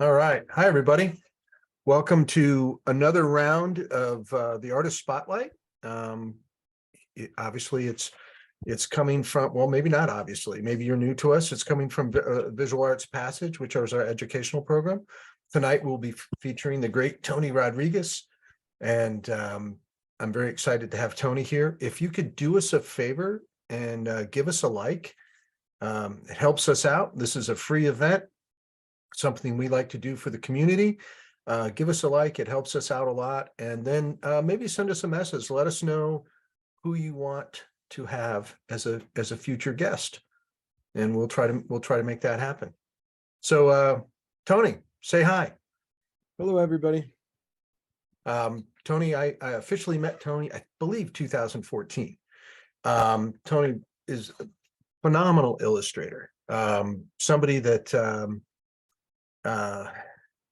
All right. Hi, everybody. Welcome to another round of the Artist Spotlight. Obviously, it's coming from, well, maybe not obviously. Maybe you're new to us. It's coming from Visual Arts Passage, which is our educational program. Tonight, we'll be featuring the great Tony Rodriguez. And I'm very excited to have Tony here. If you could do us a favor and give us a like, it helps us out. This is a free event, something we like to do for the community. Give us a like, it helps us out a lot. And then maybe send us a message. Let us know who you want to have as a future guest. And we'll try to make that happen. So Tony, say hi. Hello, everybody. Tony, I officially met Tony, I believe 2014. Tony is a phenomenal illustrator. Somebody that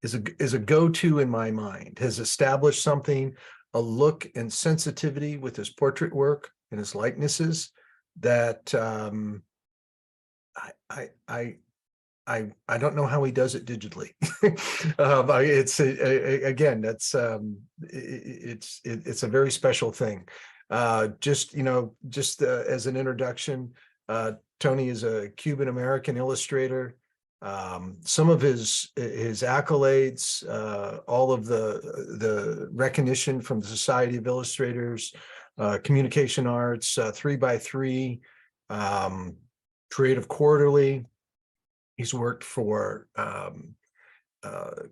is a go-to in my mind, has established something, a look and sensitivity with his portrait work and his likenesses that I don't know how he does it digitally. It's a very special thing. Just as an introduction, Tony is a Cuban-American illustrator. Some of his accolades, all of the recognition from the Society of Illustrators, Communication Arts, 3x3, Creative Quarterly. He's worked for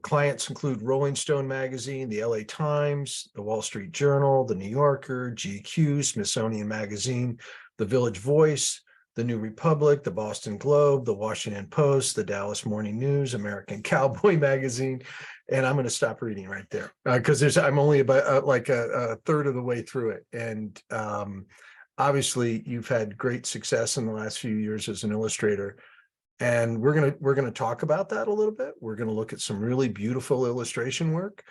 clients include Rolling Stone magazine, the LA Times, the Wall Street Journal, the New Yorker, GQ, Smithsonian Magazine, the Village Voice, the New Republic, the Boston Globe, the Washington Post, the Dallas Morning News, American Cowboy Magazine. And I'm going to stop reading right there because I'm only about like a third of the way through it. And obviously you've had great success in the last few years as an illustrator. And we're gonna talk about that a little bit. We're gonna look at some really beautiful illustration work,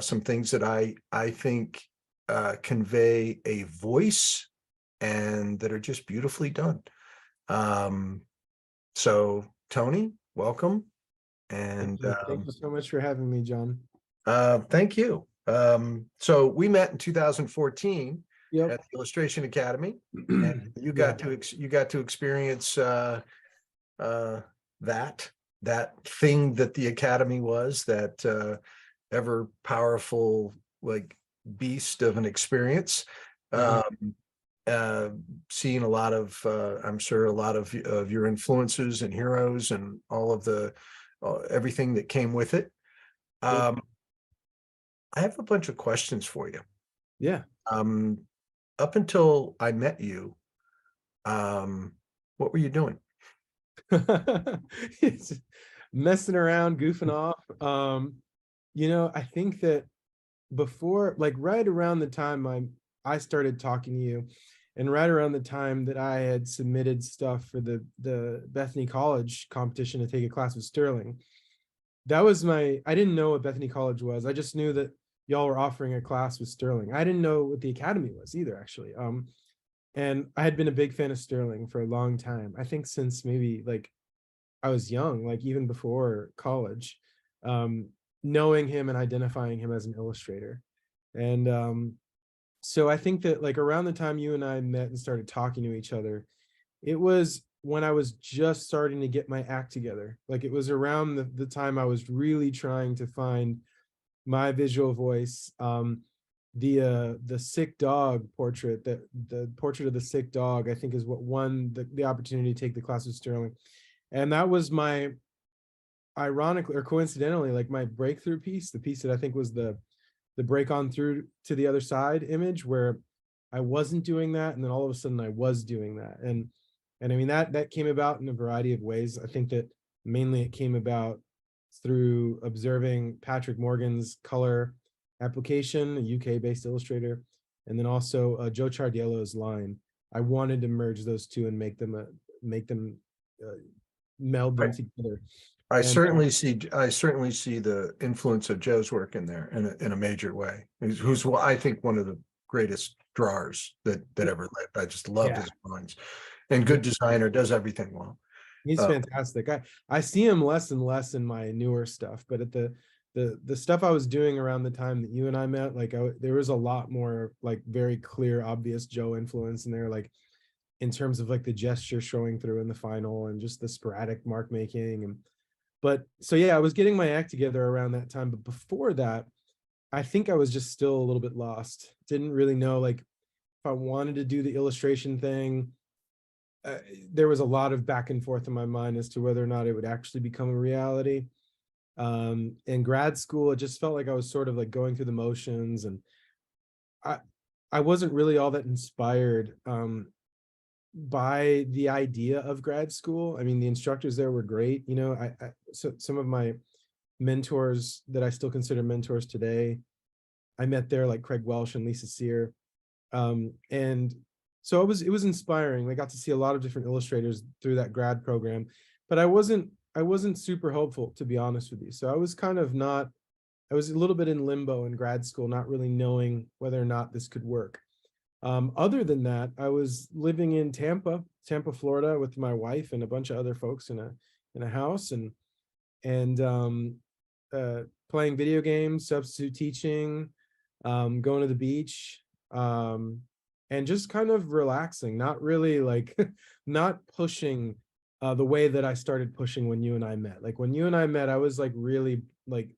some things that I think convey a voice and that are just beautifully done. So Tony, welcome. And thank you so much for having me, John. Thank you. So we met in 2014 Yep. at the Illustration Academy, and you got to experience that thing that the Academy was, that ever powerful like beast of an experience. Seeing a lot of I'm sure a lot of your influences and heroes and all of the everything that came with it. I have a bunch of questions for you. Yeah. Up until I met you, what were you doing? It's messing around, goofing off. I think that before, like right around the time I started talking to you, and right around the time that I had submitted stuff for the Bethany College competition to take a class with Sterling, that was I didn't know what Bethany College was. I just knew that y'all were offering a class with Sterling. I didn't know what the Academy was either, actually. And I had been a big fan of Sterling for a long time. I think since maybe like I was young, like even before college, knowing him and identifying him as an illustrator. And so I think that like around the time you and I met and started talking to each other, it was when I was just starting to get my act together. Like it was around the time I was really trying to find my visual voice. The sick dog portrait, the portrait of the sick dog, I think is what won the opportunity to take the class with Sterling. And that was my, ironically or coincidentally, like my breakthrough piece, the piece that I think was the break on through to the other side image, where I wasn't doing that. And then all of a sudden I was doing that. And I mean, that came about in a variety of ways. I think that mainly it came about through observing Patrick Morgan's color application, a UK-based illustrator, and then also Joe Ciardiello's line. I wanted to merge those two and make them meld them together. I certainly see the influence of Joe's work in there in a major way. Who's I think one of the greatest drawers that ever lived. I just love his drawings, and good designer, does everything well. He's fantastic. I see him less and less in my newer stuff, but at the stuff I was doing around the time that you and I met, like there was a lot more like very clear, obvious Joe influence in there, like in terms of like the gesture showing through in the final and just the sporadic mark making. And but so yeah, I was getting my act together around that time. But before that, I think I was just still a little bit lost. Didn't really know like if I wanted to do the illustration thing. There was a lot of back and forth in my mind as to whether or not it would actually become a reality. In grad school, it just felt like I was sort of like going through the motions, and I wasn't really all that inspired by the idea of grad school. I mean, the instructors there were great. You know, so some of my mentors that I still consider mentors today, I met there, like Craig Welsh and Lisa Sear. And so it was inspiring. I got to see a lot of different illustrators through that grad program, but I wasn't super hopeful, to be honest with you. So I was kind of not, I was a little bit in limbo in grad school, not really knowing whether or not this could work. Other than that, I was living in Tampa, Florida, with my wife and a bunch of other folks in a house, and playing video games, substitute teaching, going to the beach, and just kind of relaxing, not really like not pushing the way that I started pushing when you and I met. Like when you and I met, I was like really like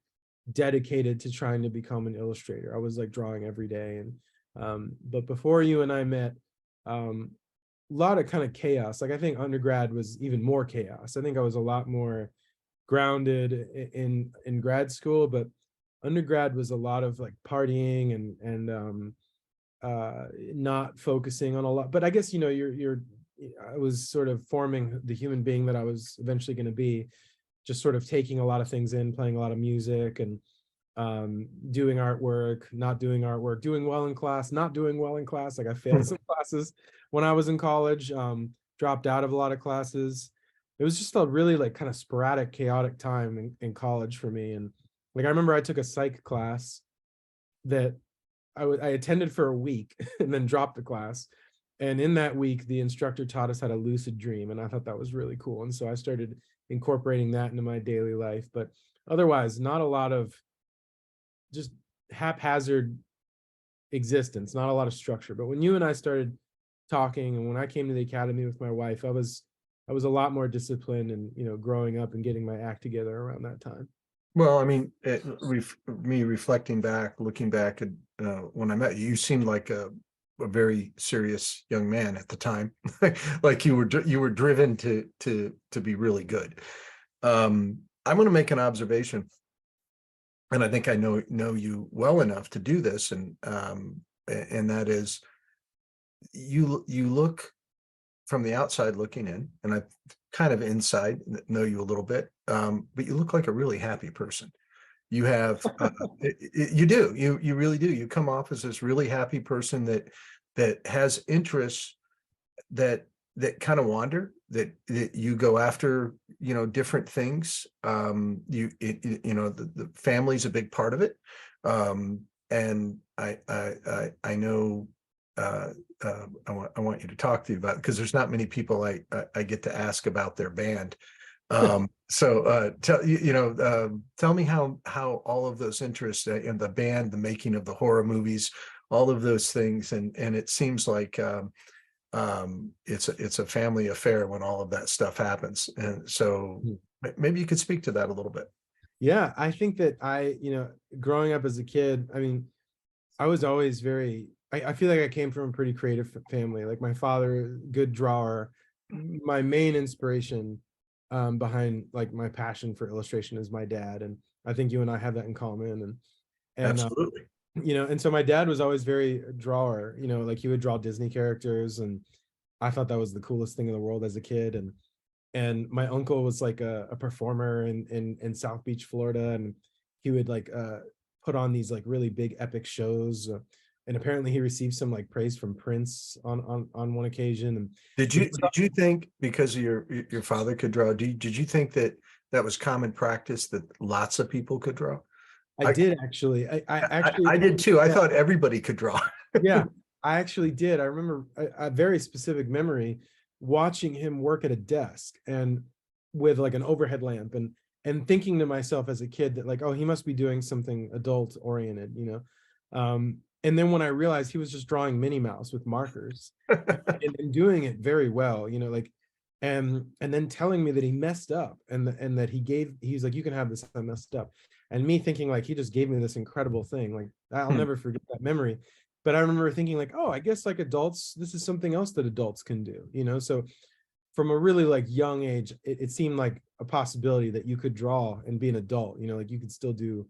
dedicated to trying to become an illustrator. I was like drawing every day. And but before you and I met, a lot of kind of chaos. Like I think undergrad was even more chaos. I think I was a lot more grounded in grad school, but undergrad was a lot of like partying and not focusing on a lot. But I guess, you know, I was sort of forming the human being that I was eventually going to be, just sort of taking a lot of things in, playing a lot of music, and doing artwork, not doing artwork, doing well in class, not doing well in class. Like I failed some classes when I was in college, dropped out of a lot of classes. It was just a really like kind of sporadic, chaotic time in college for me. And like I remember I took a psych class that I attended for a week and then dropped the class. And in that week, the instructor taught us how to lucid dream. And I thought that was really cool. And so I started incorporating that into my daily life. But otherwise, not a lot of just haphazard existence, not a lot of structure. But when you and I started talking, and when I came to the academy with my wife, I was a lot more disciplined and, you know, growing up and getting my act together around that time. Well, I mean, me reflecting back, looking back at when I met you, you seemed like a very serious young man at the time. Like you were driven to be really good. I'm going to make an observation, and I think I know you well enough to do this, and that is, you look from the outside looking in, and I kind of inside know you a little bit, but you look like a really happy person. You have, you do, you really do. You come off as this really happy person that has interests that kind of wander, that you go after, you know, different things. You know, the family's a big part of it, and I know. I want you to talk to you about it, because there's not many people I get to ask about their band. So tell me how all of those interests in the band, the making of the horror movies, all of those things, and it seems like it's a family affair when all of that stuff happens. And so maybe you could speak to that a little bit. Yeah, I think that growing up as a kid, I mean, I was always I feel like I came from a pretty creative family. Like my father, good drawer. My main inspiration behind like my passion for illustration is my dad. And I think you and I have that in common. And Absolutely. and so my dad was always very drawer, like he would draw Disney characters. And I thought that was the coolest thing in the world as a kid. And my uncle was like a performer in South Beach, Florida. And he would like put on these like really big epic shows. And apparently he received some like praise from Prince on one occasion. And did you think, because your father could draw, did you think that was common practice, that lots of people could draw? I did actually. I did too. I thought everybody could draw. Yeah, I actually did. I remember a very specific memory watching him work at a desk. And with like an overhead lamp, and thinking to myself as a kid that like, oh, he must be doing something adult oriented, you know. And then when I realized he was just drawing Minnie Mouse with markers and doing it very well, you know, like, and then telling me that he messed up, and that he's like, you can have this, I messed up. And me thinking like, he just gave me this incredible thing. Like, I'll Hmm. never forget that memory. But I remember thinking like, oh, I guess like adults, this is something else that adults can do, you know? So from a really like young age, it seemed like a possibility that you could draw and be an adult, you know, like you could still do,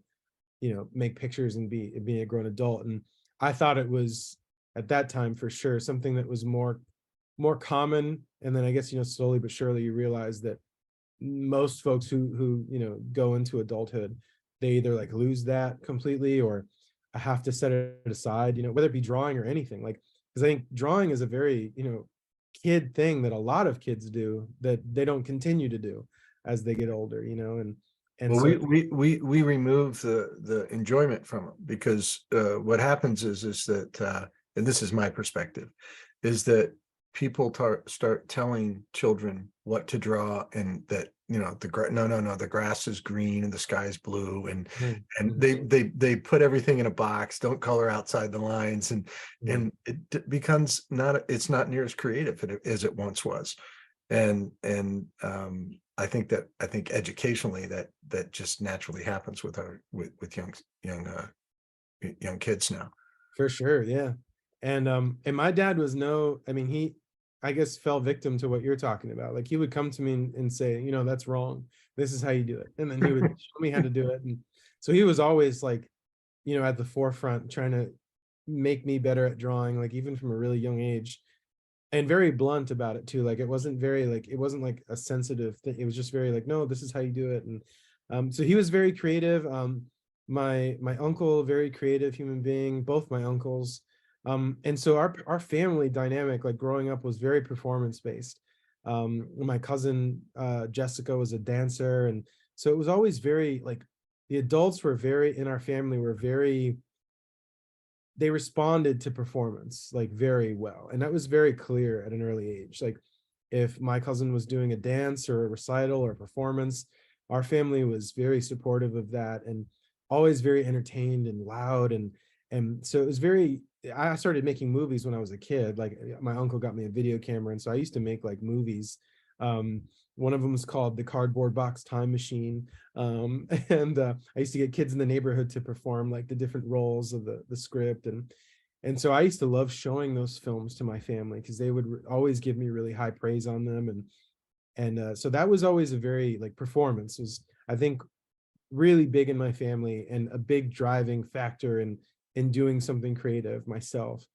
you know, make pictures and be a grown adult. And I thought it was at that time for sure something that was more common. And then I guess, you know, slowly but surely you realize that most folks who you know go into adulthood, they either like lose that completely or have to set it aside, you know, whether it be drawing or anything. Like, because I think drawing is a very, you know, kid thing that a lot of kids do that they don't continue to do as they get older, you know. And Well, so we remove the enjoyment from them, because what happens is that and this is my perspective, is that people start telling children what to draw, and that, you know, no, the grass is green and the sky is blue, and Mhm, and mhm, they put everything in a box, don't color outside the lines, mhm. and it becomes not, it's not near as creative as it once was. And I think educationally that just naturally happens with young kids now. For sure, yeah. And my dad was no, I mean, he, I guess, fell victim to what you're talking about. Like he would come to me and say, you know, that's wrong. This is how you do it. And then he would show me how to do it. And so he was always like, you know, at the forefront trying to make me better at drawing, like even from a really young age, and very blunt about it too. Like it wasn't very like, it wasn't like a sensitive thing. It was just very like, no, this is how you do it. And so he was very creative. My uncle, very creative human being, both my uncles. And so our family dynamic, like growing up, was very performance based. My cousin Jessica was a dancer, and so it was always very like, the adults were very, in our family, were very, they responded to performance like very well, and that was very clear at an early age. Like if my cousin was doing a dance or a recital or a performance, our family was very supportive of that, and always very entertained and loud. And so it was very, I started making movies when I was a kid. Like my uncle got me a video camera, and so I used to make like movies. um One of them was called The Cardboard Box Time Machine. And I used to get kids in the neighborhood to perform like the different roles of the script. And so I used to love showing those films to my family because they would always give me really high praise on them. And so that was always a very like, performance was, I think, really big in my family, and a big driving factor in doing something creative myself.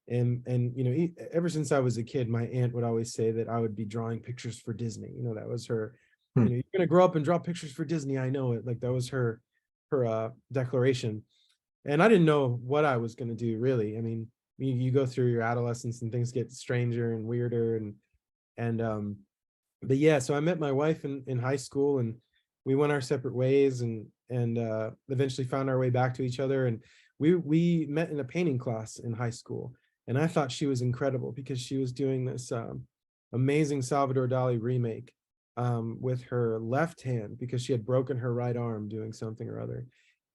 And you know, ever since I was a kid, my aunt would always say that I would be drawing pictures for Disney. You know, that was her, Hmm. you know, you're gonna grow up and draw pictures for Disney. I know it. Like that was her declaration. And I didn't know what I was gonna do really. I mean, you go through your adolescence and things get stranger and weirder. And but yeah, so I met my wife in high school, and we went our separate ways, and eventually found our way back to each other. And we met in a painting class in high school, and I thought she was incredible because she was doing this amazing Salvador Dali remake with her left hand, because she had broken her right arm doing something or other,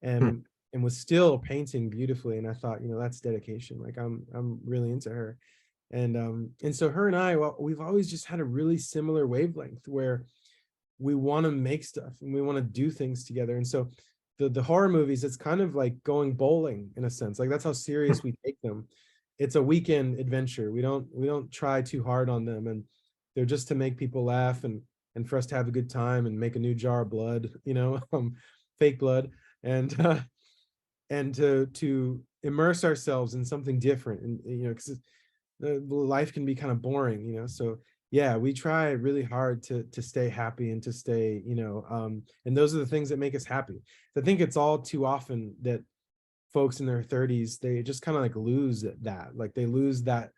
Hmm. and was still painting beautifully. And I thought, you know, that's dedication. Like I'm really into her. And so her and I, well, we've always just had a really similar wavelength where we want to make stuff and we want to do things together. And so the horror movies, it's kind of like going bowling in a sense. Like that's how serious we take them. It's a weekend adventure. We don't try too hard on them, and they're just to make people laugh, and for us to have a good time and make a new jar of blood, you know, fake blood, and to immerse ourselves in something different. And you know, because the life can be kind of boring, you know. So yeah, we try really hard to stay happy and to stay, you know, and those are the things that make us happy. I think it's all too often that folks in their 30s, they just kind of like lose that, like they lose that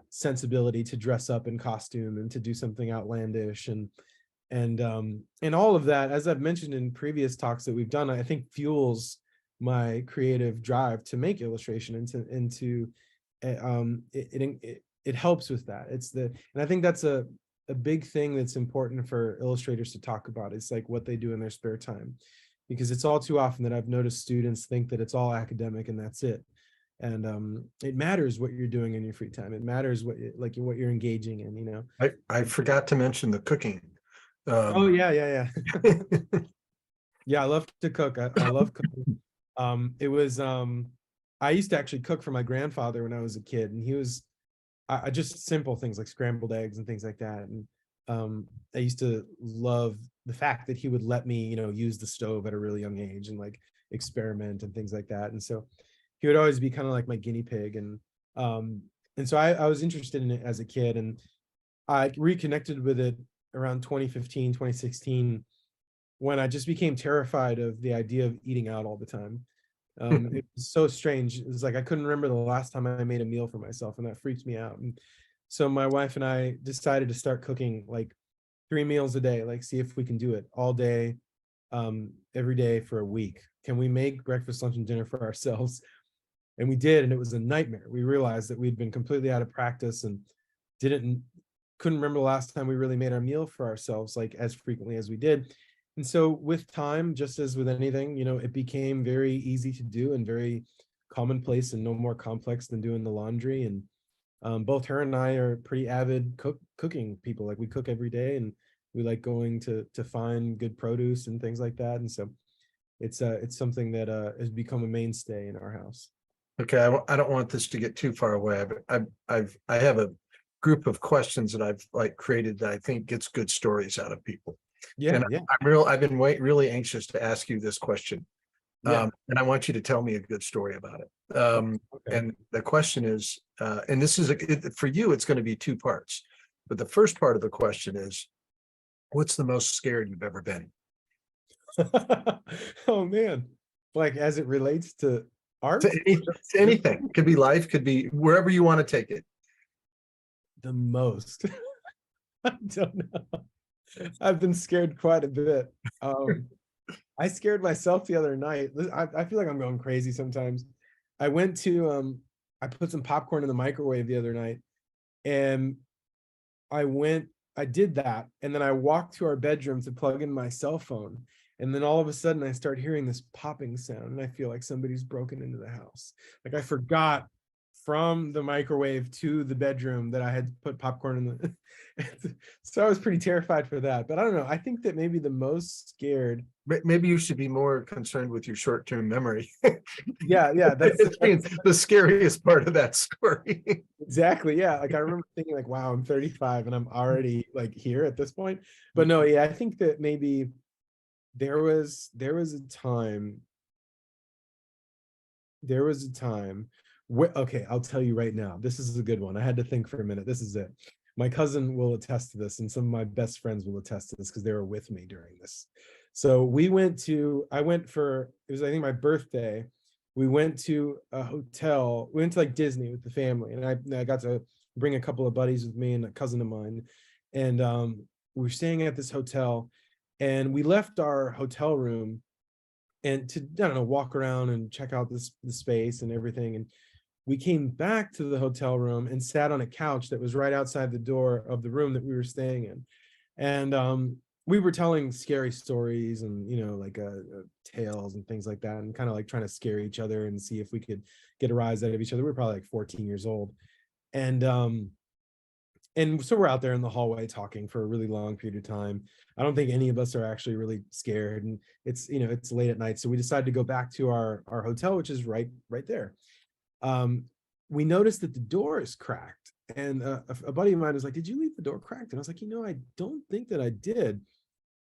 sensibility to dress up in costume and to do something outlandish. And all of that, as I've mentioned in previous talks that we've done, I think fuels my creative drive to make illustration, into it helps with that. It's the, and I think that's a big thing that's important for illustrators to talk about is like what they do in their spare time, because it's all too often that I've noticed students think that it's all academic and that's it. And it matters what you're doing in your free time. It matters what you're engaging in, you know. I forgot to mention the cooking. Oh Um, yeah. Yeah, I love to cook. I love cooking. It was I used to actually cook for my grandfather when I was a kid, and he was I just simple things like scrambled eggs and things like that. And I used to love the fact that he would let me, you know, use the stove at a really young age and like experiment and things like that. And so he would always be kind of like my guinea pig. And so I was interested in it as a kid, and I reconnected with it around 2015, 2016, when I just became terrified of the idea of eating out all the time. It was so strange. It was like I couldn't remember the last time I made a meal for myself, and that freaked me out. And so my wife and I decided to start cooking like 3 meals a day, like see if we can do it all day, every day for a week. Can we make breakfast, lunch, and dinner for ourselves? And we did, and it was a nightmare. We realized that we'd been completely out of practice and didn't couldn't remember the last time we really made our meal for ourselves like as frequently as we did. And so with time, just as with anything, you know, it became very easy to do and very commonplace and no more complex than doing the laundry. And both her and I are pretty avid cooking people. Like we cook every day, and we like going to find good produce and things like that. And so it's something that has become a mainstay in our house. Okay, I don't want this to get too far away, but I have a group of questions that I've like created that I think gets good stories out of people. Yeah, And yeah, I've been really anxious to ask you this question. yeah. And I want you to tell me a good story about it. Okay. And the question is, and this is for you, it's going to be two parts. But the first part of the question is, what's the most scared you've ever been? Oh man. Like as it relates to art? To anything. Could be life, could be wherever you want to take it. The most. I don't know. I've been scared quite a bit. I scared myself the other night. I feel like I'm going crazy sometimes. I went to I put some popcorn in the microwave the other night, and I did that, and then I walked to our bedroom to plug in my cell phone. And then all of a sudden I start hearing this popping sound, and I feel like somebody's broken into the house. Like I forgot from the microwave to the bedroom that I had put popcorn in the so I was pretty terrified for that. But I don't know. I think that maybe the most scared. Maybe you should be more concerned with your short-term memory. Yeah, that's the scariest part of that story. exactly. Yeah. Like I remember thinking like, wow, I'm 35 and I'm already like here at this point. But no, yeah, I think that maybe there was a time okay, I'll tell you right now, this is a good one. I had to think for a minute. This is it. My cousin will attest to this, and some of my best friends will attest to this because they were with me during this. So I went for, it was, I think, my birthday. We went to a hotel. We went to like Disney with the family, and I got to bring a couple of buddies with me and a cousin of mine. And we were staying at this hotel, and we left our hotel room and to, I don't know, walk around and check out the space and everything. And we came back to the hotel room and sat on a couch that was right outside the door of the room that we were staying in. And we were telling scary stories and, you know, like tales and things like that, and kind of like trying to scare each other and see if we could get a rise out of each other. We were probably like 14 years old. And so we're out there in the hallway talking for a really long period of time. I don't think any of us are actually really scared, and it's, you know, it's late at night, so we decided to go back to our hotel, which is right there. We noticed that the door is cracked, and a buddy of mine was like, "Did you leave the door cracked?" And I was like, "You know, I don't think that I did."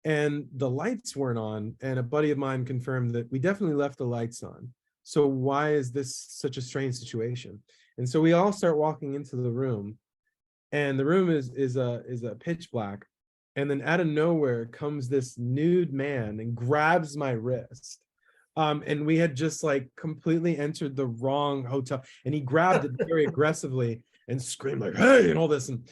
And the lights weren't on, and a buddy of mine confirmed that we definitely left the lights on. So why is this such a strange situation? And so we all start walking into the room, and the room is a pitch black. And then out of nowhere comes this nude man and grabs my wrist. And we had just like completely entered the wrong hotel, and he grabbed it very aggressively and screamed like, "Hey," and all this. And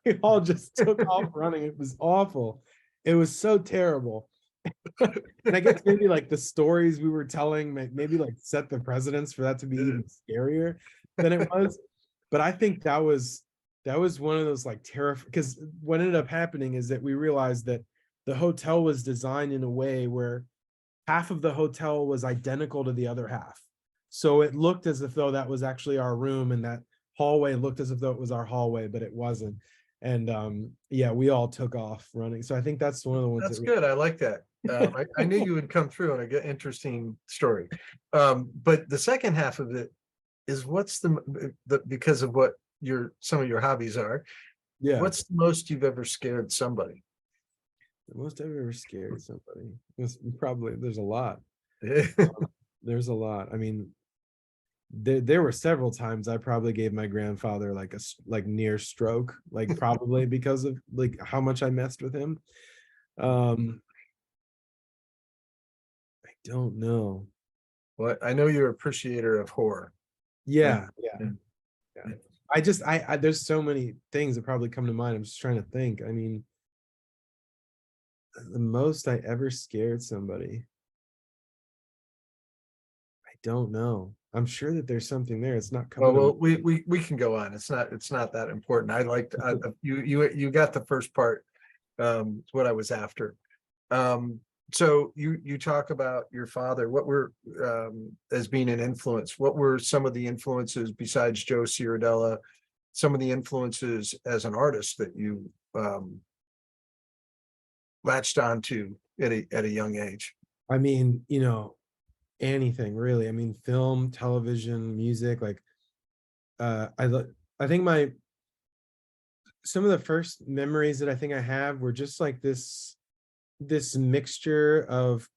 we all just took off running. It was awful. It was so terrible. And I guess maybe like the stories we were telling maybe like set the precedence for that to be even scarier than it was. But I think that was that was one of those like terrifying, because what ended up happening is that we realized that the hotel was designed in a way where half of the hotel was identical to the other half. So it looked as if though that was actually our room, and that hallway looked as if though it was our hallway, but it wasn't. And yeah, we all took off running. So I think that's one of the ones That's that good. I like that. I knew you would come through on a good, interesting story. But the second half of it is what's because of what some of your hobbies are, yeah, what's the most you've ever scared somebody? the most I've ever scared somebody. Probably there's a lot. There's a lot. I mean, there were several times I probably gave my grandfather like like near stroke, like probably because of like how much I messed with him. Um, I don't know. Well, I know you're an appreciator of horror. I- Yeah, yeah, yeah. I there's so many things that probably come to mind. I'm just trying to think. I mean, the most I ever scared somebody. I don't know. I'm sure that there's something there. It's not coming to Well, we can go on. It's not that important. I liked you got the first part, what I was after. So you talk about your father. What were as being an influence? What were some of the influences besides Joe Ciardella? Some of the influences as an artist that you latched onto at a young age. I mean, you know, anything really. I mean, film, television, music, like I think my some of the first memories that I think I have were just like this mixture of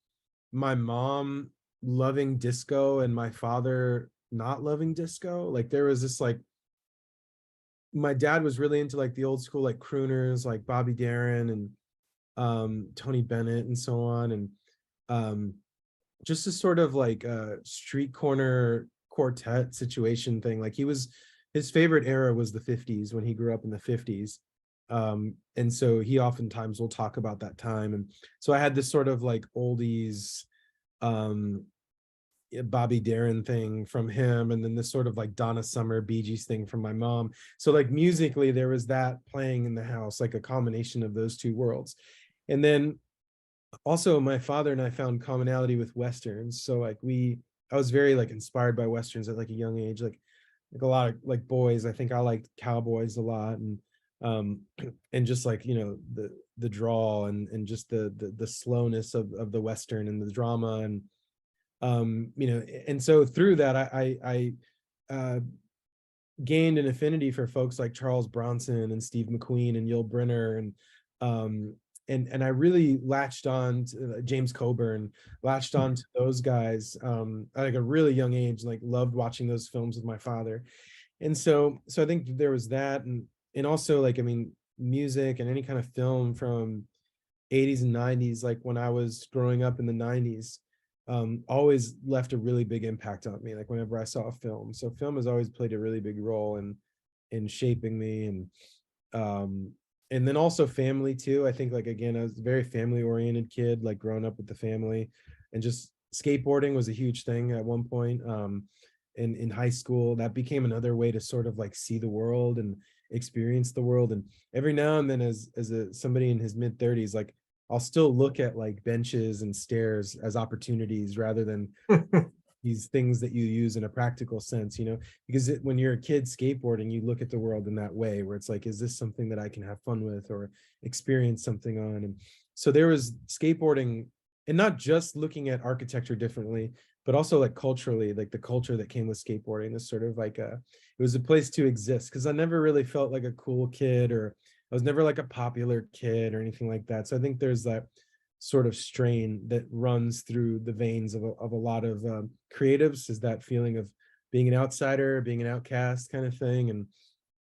my mom loving disco and my father not loving disco. Like there was this like my dad was really into like the old school like crooners like Bobby Darin and Tony Bennett and so on, and um just a sort of like a street corner quartet situation thing. Like his favorite era was the 50s when he grew up in the 50s. And so he oftentimes will talk about that time. And so I had this sort of like oldies um Bobby Darin thing from him, and then this sort of like Donna Summer Bee Gees thing from my mom. So like musically there was that playing in the house, like a combination of those two worlds. And then also my father and I found commonality with westerns. So like I was very like inspired by westerns at like a young age, like a lot of like boys. I think I liked cowboys a lot, and um and just like, you know, the drawl and just the slowness of the western and the drama, and you know, and so through that I gained an affinity for folks like Charles Bronson and Steve McQueen and Yul Brynner, and um and I really latched on to James Coburn, latched on to those guys at like a really young age, like loved watching those films with my father. And so I think there was that, and also like I mean music and any kind of film from 80s and 90s, like when I was growing up in the 90s, always left a really big impact on me, like whenever I saw a film. So film has always played a really big role in shaping me, um and then also family too. I think like again I was a very family oriented kid, like growing up with the family, and just skateboarding was a huge thing at one point. In high school that became another way to sort of like see the world and experience the world. And every now and then as somebody in his mid 30s, like I'll still look at like benches and stairs as opportunities rather than these things that you use in a practical sense, you know, because when you're a kid skateboarding, you look at the world in that way where it's like, is this something that I can have fun with or experience something on? And so there was skateboarding, and not just looking at architecture differently, but also like culturally, like the culture that came with skateboarding, this sort of like it was a place to exist, because I never really felt like a cool kid, or I was never like a popular kid or anything like that. So I think there's that sort of strain that runs through the veins of a lot of creatives, is that feeling of being an outsider, being an outcast kind of thing.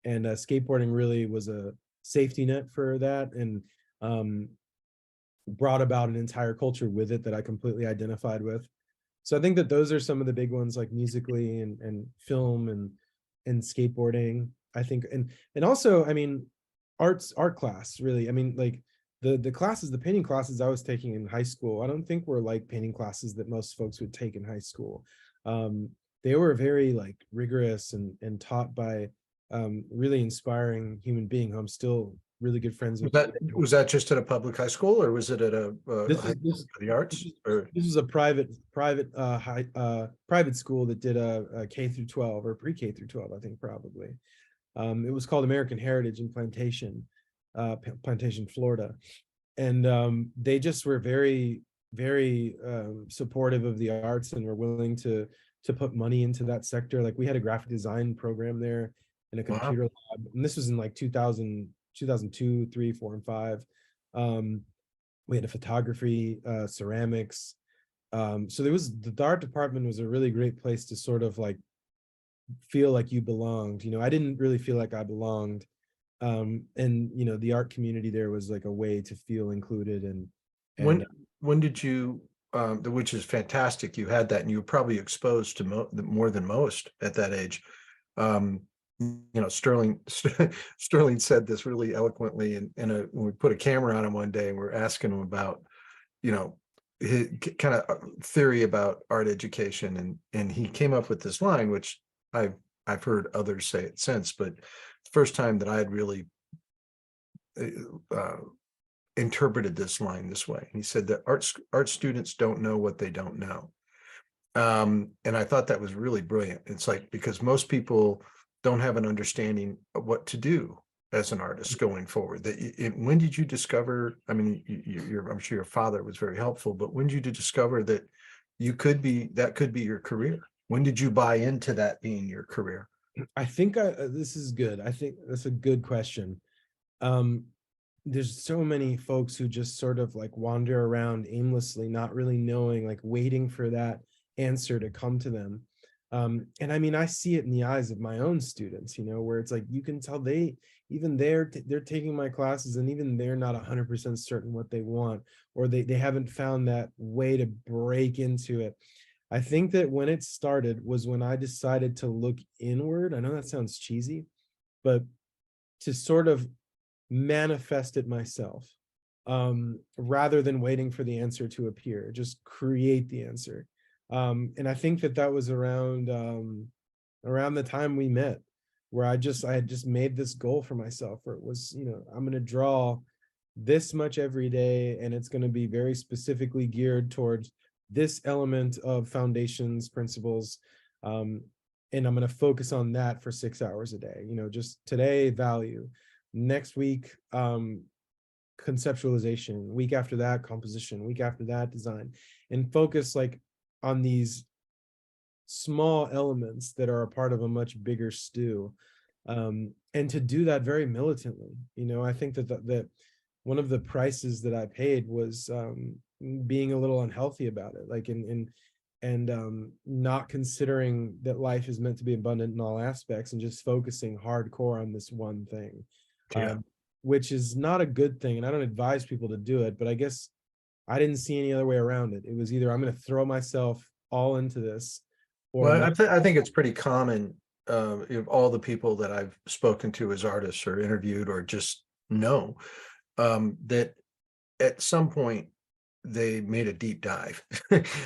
And skateboarding really was a safety net for that, and um, brought about an entire culture with it that I completely identified with. So I think that those are some of the big ones, like musically and film and skateboarding, I think. And also, I mean, art class, really. I mean, like the classes, the painting classes I was taking in high school, I don't think were like painting classes that most folks would take in high school. Um, they were very like rigorous and taught by really inspiring human being who I'm still really good friends with. Was that just at a public high school, or was it at a This high is school for the arts? Or this is a private school that did a K through 12 or pre-K through 12, I think probably. It was called American Heritage in Plantation, Florida, and they just were very, very supportive of the arts and were willing to put money into that sector. Like we had a graphic design program there and a wow, computer lab, and this was in like 2000, 2002, 3, 4, and 5. We had a photography, ceramics. So there was the art department was a really great place to sort of like feel like you belonged. I didn't really feel like I belonged. And the art community there was like a way to feel included and when did you which is fantastic, you had that, and you were probably exposed to more than most at that age. Sterling Sterling said this really eloquently when we put a camera on him one day and we're asking him about his kind of theory about art education, and he came up with this line, which I've heard others say it since, but the first time that I had really interpreted this line this way. He said that art students don't know what they don't know. And I thought that was really brilliant. It's like, because most people don't have an understanding of what to do as an artist going forward. When did you discover, I mean, I'm sure your father was very helpful, but when did you discover that that could be your career? When did you buy into that being your career? I think this is good. I think that's a good question. There's so many folks who just sort of like wander around aimlessly, not really knowing, like waiting for that answer to come to them. And I mean, I see it in the eyes of my own students, where it's like, you can tell they're taking my classes and even they're not 100% certain what they want, or they haven't found that way to break into it. I think that when it started was when I decided to look inward. I know that sounds cheesy, but to sort of manifest it myself, rather than waiting for the answer to appear, just create the answer. And I think that was around the time we met, where I had just made this goal for myself, where it was, I'm going to draw this much every day, and it's going to be very specifically geared towards this element of foundations, principles, and I'm going to focus on that for 6 hours a day. Just today, value. Next week, conceptualization. Week after that, composition. Week after that, design. And focus like on these small elements that are a part of a much bigger stew. And to do that very militantly. I think that one of the prices that I paid was being a little unhealthy about it, like and not considering that life is meant to be abundant in all aspects, and just focusing hardcore on this one thing, which is not a good thing. And I don't advise people to do it, but I guess I didn't see any other way around it. It was either I'm going to throw myself all into this, or Well, I think it's pretty common. All the people that I've spoken to as artists or interviewed or just know, that at some point they made a deep dive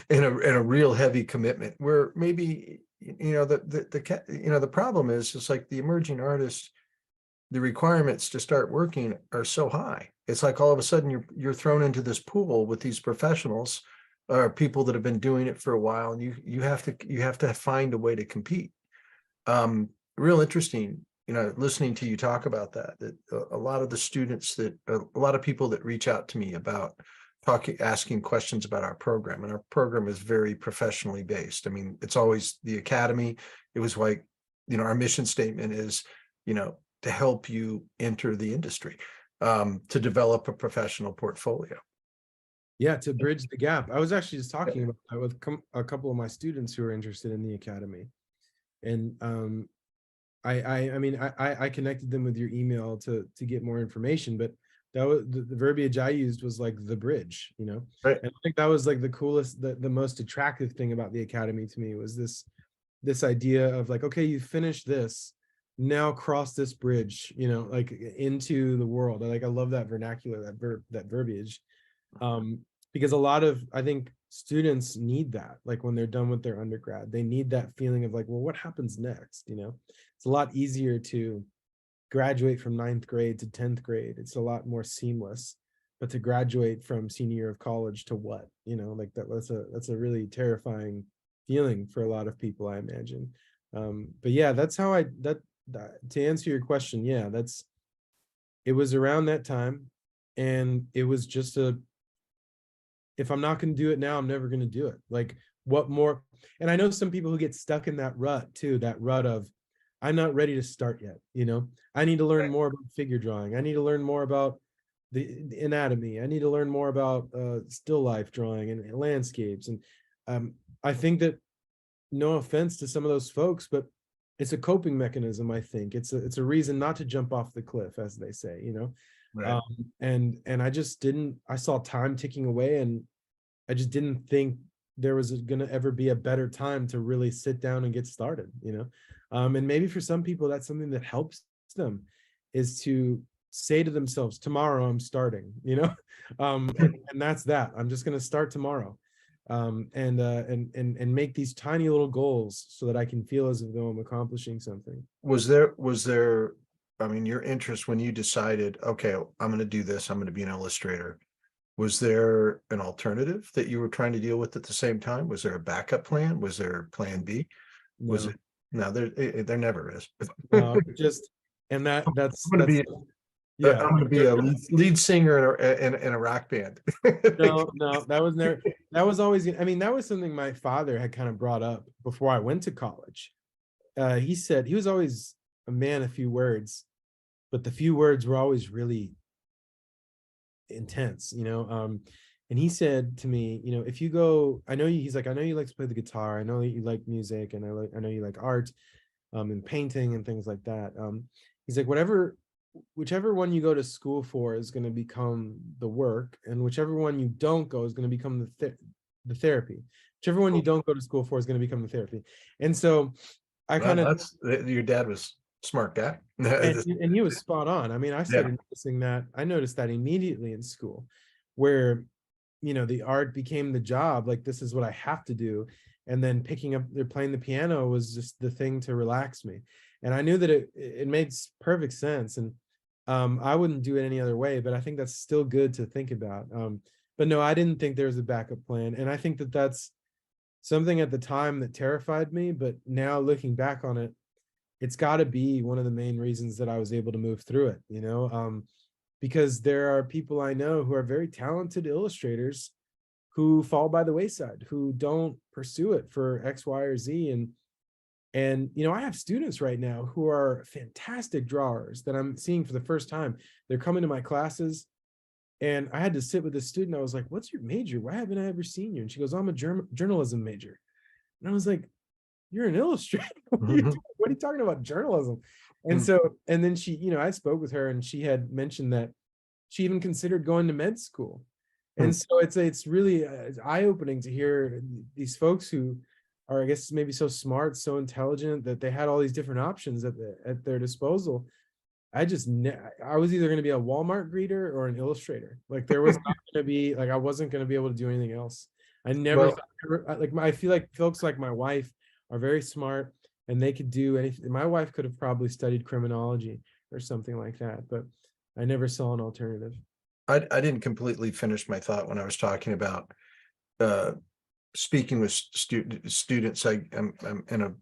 in a real heavy commitment, where maybe the problem is, it's like the emerging artists, the requirements to start working are so high. It's like all of a sudden you're thrown into this pool with these professionals or people that have been doing it for a while, and you have to find a way to compete. Real interesting, listening to you talk about that a lot of the students a lot of people that reach out to me about asking questions about our program, and our program is very professionally based. I mean, it's always the academy. It was like, our mission statement is, to help you enter the industry, to develop a professional portfolio. Yeah, to bridge the gap. I was actually just talking about that with a couple of my students who are interested in the academy. And I mean, I connected them with your email to get more information, but that was the verbiage I used was like the bridge, Right. And I think that was like the coolest, the most attractive thing about the academy to me was this idea of like, okay, you finished this, now cross this bridge, like into the world. I love that vernacular, that verbiage, because a lot of, I think students need that. Like when they're done with their undergrad, they need that feeling of like, well, what happens next? It's a lot easier to graduate from 9th grade to 10th grade. It's a lot more seamless. But to graduate from senior year of college to what? Like that's a really terrifying feeling for a lot of people, I imagine. But yeah, that's how that to answer your question, yeah, it was around that time. And it was just if I'm not going to do it now, I'm never going to do it. Like, what more? And I know some people who get stuck in that rut too, that rut of, I'm not ready to start yet. I need to learn more about figure drawing. I need to learn more about the anatomy. I need to learn more about still life drawing and landscapes. And I think that, no offense to some of those folks, but it's a coping mechanism. I think it's a reason not to jump off the cliff, as they say. Right. And I saw time ticking away, and I just didn't think there was going to ever be a better time to really sit down and get started. And maybe for some people, that's something that helps them, is to say to themselves, tomorrow I'm starting, and that's that. I'm just going to start tomorrow. And make these tiny little goals so that I can feel as though I'm accomplishing something. Was there, I mean, your interest when you decided, okay, I'm going to do this, I'm going to be an illustrator. Was there an alternative that you were trying to deal with at the same time? Was there a backup plan? Was there plan B? Was No, it? No, there never is. no, and that's I'm going to be yeah. I'm going to be a lead singer in a rock band. No, that was never, that was always, I mean, that was something my father had kind of brought up before I went to college. He said he was always a man of few words, but the few words were always really intense. And he said to me, if you go, he's like, I know you like to play the guitar, I know that you like music, and I know you like art, and painting and things like that. He's like, whichever one you go to school for is going to become the work, and whichever one you don't go is going to become the therapy. Whichever one you don't go to school for is going to become the therapy. And so I Well, kind of, that's your dad was a smart guy. and he was spot on. I mean, I started noticing that. I noticed that immediately in school, where the art became the job. Like, this is what I have to do. And then playing the piano was just the thing to relax me. And I knew that it made perfect sense. And I wouldn't do it any other way, but I think that's still good to think about. But no, I didn't think there was a backup plan. And I think that that's something at the time that terrified me. But now looking back on it, it's got to be one of the main reasons that I was able to move through it, because there are people I know who are very talented illustrators who fall by the wayside, who don't pursue it for X, Y, or Z. And I have students right now who are fantastic drawers that I'm seeing for the first time. They're coming to my classes, and I had to sit with this student. I was like, "What's your major? Why haven't I ever seen you?" And she goes, "I'm a journalism major." And I was like, "You're an illustrator? What are you talking about, journalism?" And so, and then she, I spoke with her, and she had mentioned that she even considered going to med school. And so it's really it's eye-opening to hear these folks who are, I guess, maybe so smart, so intelligent, that they had all these different options at their disposal. I was either going to be a Walmart greeter or an illustrator. Like, there was not going to be, like, I wasn't going to be able to do anything else. I never thought, like, I feel like folks like my wife are very smart, and they could do anything. My wife could have probably studied criminology or something like that, but I never saw an alternative. I didn't completely finish my thought when I was talking about speaking with students. I'm in a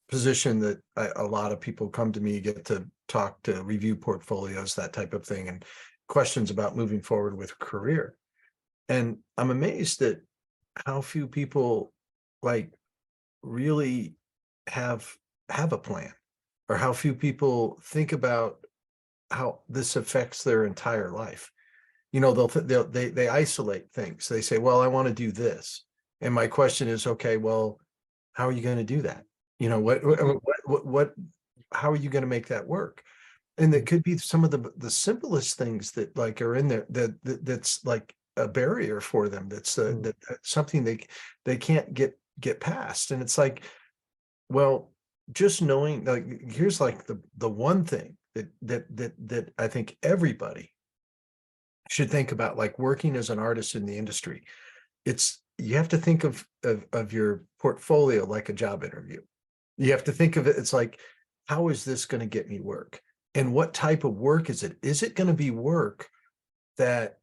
position that a lot of people come to me, get to talk, to review portfolios, that type of thing, and questions about moving forward with career. And I'm amazed at how few people like really have a plan, or how few people think about how this affects their entire life. They isolate things. They say, well, I want to do this. And my question is, okay, well, how are you going to do that? How are you going to make that work? And it could be some of the simplest things that like are in there that's like a barrier for them. That's something they can't get past. And it's like, well, just knowing, like, here's like the one thing that I think everybody should think about, like working as an artist in the industry. It's you have to think of your portfolio like a job interview. You have to think of it, it's like, how is this going to get me work? And what type of work is it? Is it going to be work that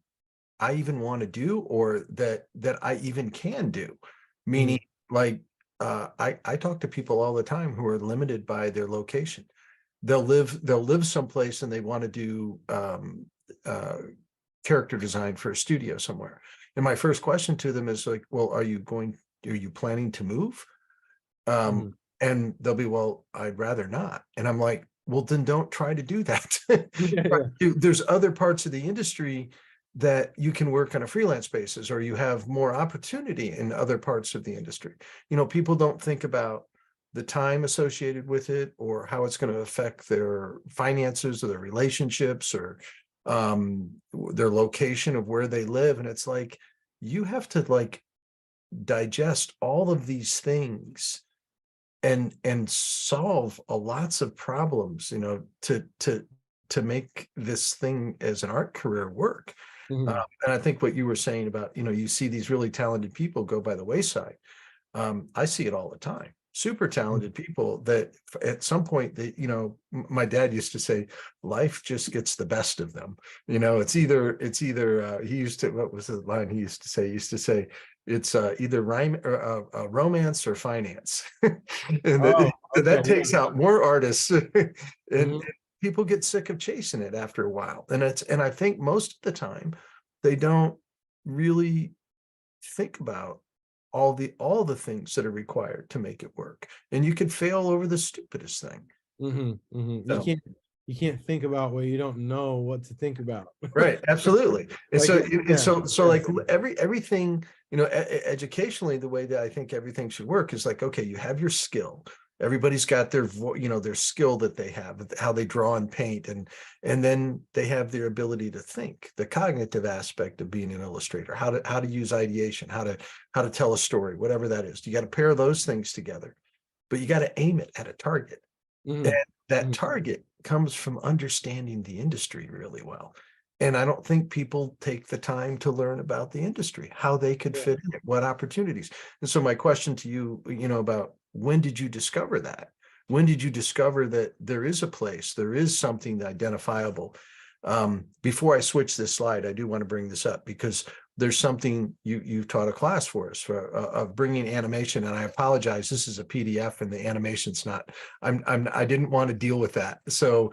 I even want to do, or that I even can do? Meaning, like, I talk to people all the time who are limited by their location. They'll live someplace and they want to do character design for a studio somewhere. And my first question to them is like, well, are you planning to move? And they'll be, well, I'd rather not. And I'm like, well, then don't try to do that. There's other parts of the industry that you can work on a freelance basis, or you have more opportunity in other parts of the industry. You know, people don't think about the time associated with it, or how it's going to affect their finances or their relationships, or their location of where they live. And it's like, you have to like digest all of these things and solve lots of problems, you know, to make this thing as an art career work. And I think what you were saying about, you know, you see these really talented people go by the wayside. I see it all the time. Super talented people that at some point, they, you know, my dad used to say, life just gets the best of them. You know, it's either he used to, what was the line he used to say? He used to say, it's either romance or finance. And that takes out more artists. And people get sick of chasing it after a while. And I think most of the time they don't really think about all the things that are required to make it work. And you could fail over the stupidest thing. So, you can't think about what you don't know what to think about. Right, absolutely. And Like, so like everything, you know, educationally, the way that I think everything should work is like, okay, you have your skill. Everybody's got their, you know, their skill that they have, how they draw and paint, and then they have their ability to think, the cognitive aspect of being an illustrator, how to use ideation, how to tell a story, whatever that is. You got to pair those things together, but you got to aim it at a target. And that target comes from understanding the industry really well. And I don't think people take the time to learn about the industry, how they could fit in it, what opportunities. And so my question to you, you know, about when did you discover that? When did you discover that there is a place, there is something identifiable? Before I switch this slide, I do want to bring this up because there's something you've taught a class for us of bringing animation, and I apologize. This is a PDF, and the animation's not. I didn't want to deal with that. So,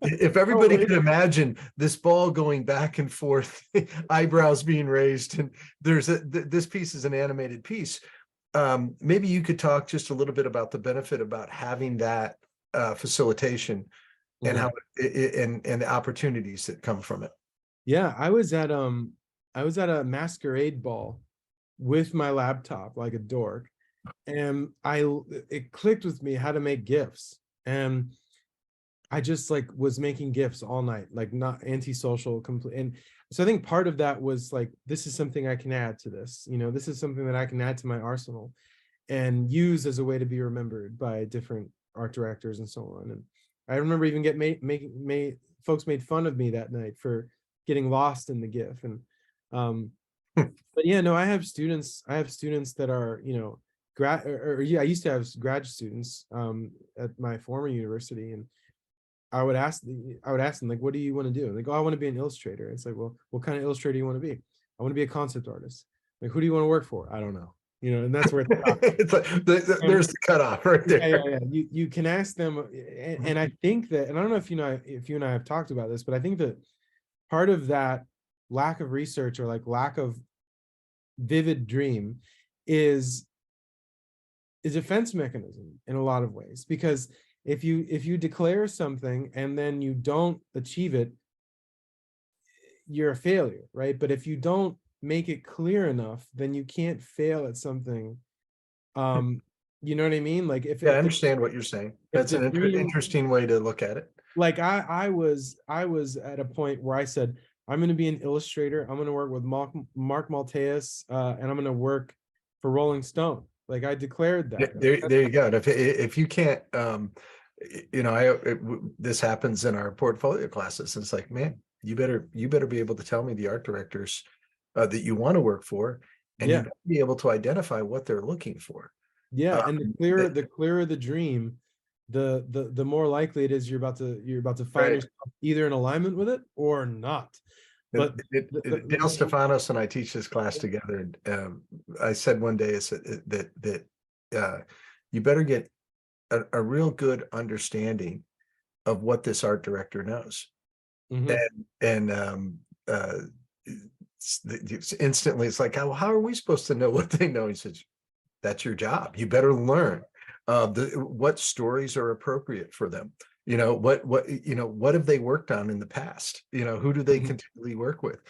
if everybody could imagine this ball going back and forth, eyebrows being raised, and this piece is an animated piece. Maybe you could talk just a little bit about the benefit about having that facilitation, and how and the opportunities that come from it. Yeah, I was at a masquerade ball with my laptop like a dork, and it clicked with me how to make GIFs, and I just like was making GIFs all night, like not antisocial, complete. And so I think part of that was like, this is something I can add to this, you know, this is something that I can add to my arsenal and use as a way to be remembered by different art directors and so on. And I remember even folks made fun of me that night for getting lost in the GIF. And but yeah, no, I have students that are, you know, I used to have grad students at my former university, and I would ask them, like, what do you want to do? And they go, I want to be an illustrator. It's like, well, what kind of illustrator do you want to be? I want to be a concept artist. Like, who do you want to work for? I don't know. You know, and that's where it's like, there's the cutoff right there. Yeah. You can ask them, and I think that, and I don't know if you and I have talked about this, but I think that part of that lack of research, or like lack of vivid dream, is a defense mechanism in a lot of ways. Because if you declare something and then you don't achieve it, you're a failure, right? But if you don't make it clear enough, then you can't fail at something. You know what I mean? Like, I understand what you're saying. That's an interesting way to look at it. Like I was at a point where I said, I'm going to be an illustrator. I'm going to work with Mark Maltese, and I'm going to work for Rolling Stone. Like, I declared that. There you go. And if you can't, you know, this happens in our portfolio classes. It's like, man, you better be able to tell me the art directors that you want to work for, and you Yeah. got to be able to identify what they're looking for. Yeah. And They- the clearer the dream, the more likely it is you're about to find Right. yourself either in alignment with it or not. But Dale Stefanos and I teach this class together. And I said one day is that you better get a real good understanding of what this art director knows. Mhm. And instantly it's like, how are we supposed to know what they know? He says, that's your job. You better learn what stories are appropriate for them. What have they worked on in the past? Who do they Mhm. continually work with?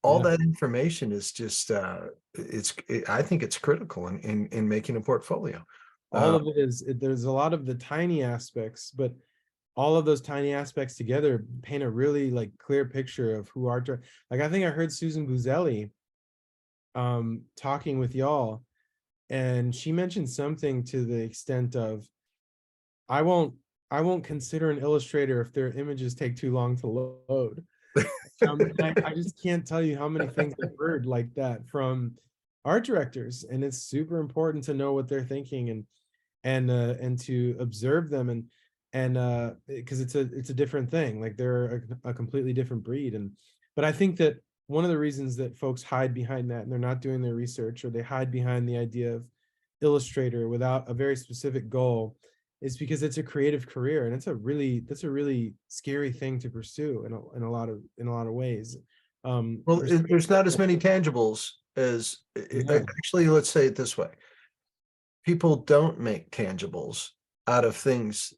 All Yeah. that information is just I think it's critical in making a portfolio. All of it is, there's a lot of the tiny aspects, but all of those tiny aspects together paint a really like clear picture of who art director. Like I think I heard Susan Buzelli talking with y'all, and she mentioned something to the extent of, I won't consider an illustrator if their images take too long to load. I just can't tell you how many things I've heard like that from art directors, and it's super important to know what they're thinking and to observe them, and because it's a different thing. Like they're a completely different breed. But I think that one of the reasons that folks hide behind that and they're not doing their research, or they hide behind the idea of illustrator without a very specific goal, is because it's a creative career, and that's a really scary thing to pursue in a lot of ways. Well, there's not as many tangibles as Yeah. actually, let's say it this way. People don't make tangibles out of things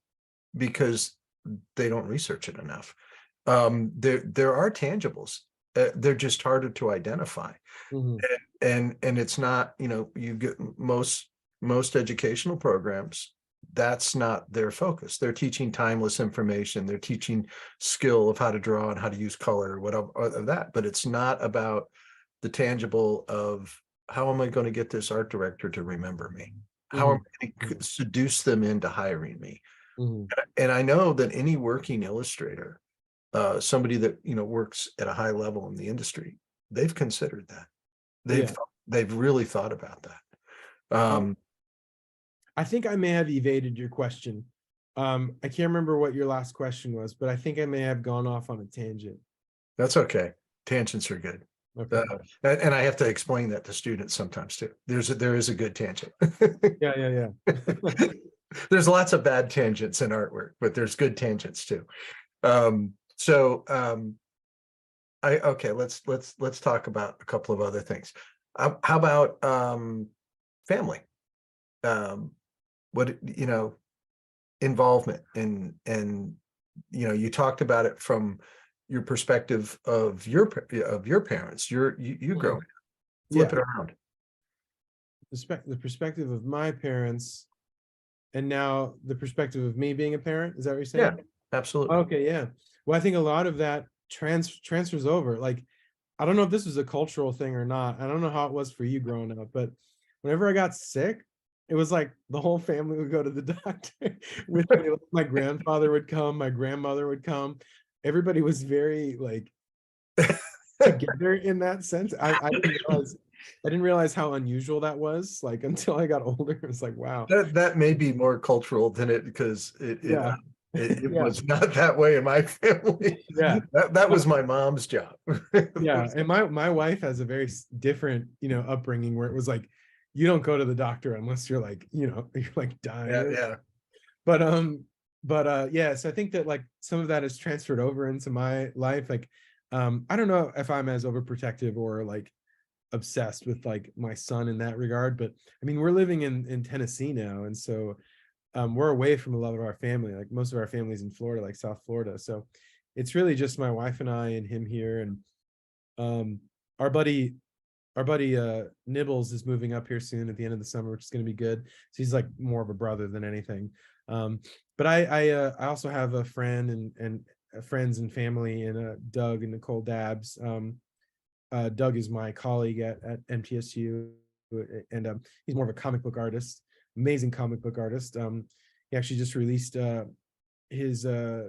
because they don't research it enough. There are tangibles. They're just harder to identify. Mhm. And it's not, you get most educational programs, that's not their focus. They're teaching timeless information. They're teaching skill of how to draw and how to use color, whatever of that. But it's not about the tangible of how am I going to get this art director to remember me? How am Mhm. I going to seduce them into hiring me? Mhm. And I know that any working illustrator, somebody that works at a high level in the industry, they've considered that. They've Yeah. they've really thought about that. I think I may have evaded your question. I can't remember what your last question was, but I think I may have gone off on a tangent. That's okay. Tangents are good. Okay. And I have to explain that to students sometimes too. There is a good tangent. Yeah. There's lots of bad tangents in artwork, but there's good tangents too. So okay, let's talk about a couple of other things. How about family? What involvement and you talked about it from your perspective of your parents. You growing up. Flip Yeah. it around. The perspective of my parents, and now the perspective of me being a parent. Is that what you're Yeah, saying? absolutely. Okay, yeah. Well, I think a lot of that transfers over. Like, I don't know if this was a cultural thing or not. I don't know how it was for you growing up, but whenever I got sick, it was like the whole family would go to the doctor with me. Like, my grandfather would come, my grandmother would come. Everybody was very like together in that sense. I didn't realize how unusual that was, like until I got older. It was like, wow. That may be more cultural than it because Yeah. it Yeah. was not that way in my family. Yeah. That was my mom's job. Yeah. And my wife has a very different, upbringing where it was like, you don't go to the doctor unless you're like, you're like dying. Yeah. But yeah, so I think that like some of that is transferred over into my life. Like, I don't know if I'm as overprotective or like obsessed with like my son in that regard, but I mean, we're living in Tennessee now, and so we're away from a lot of our family. Like most of our family's in Florida, like South Florida. So it's really just my wife and I and him here. And um, our buddy, Nibbles is moving up here soon at the end of the summer, which is going to be good. So he's like more of a brother than anything. But I also have a friend and friends and family, and Doug and Nicole Dabbs. Doug is my colleague at MTSU, and he's more of a comic book artist, amazing comic book artist. He actually just released his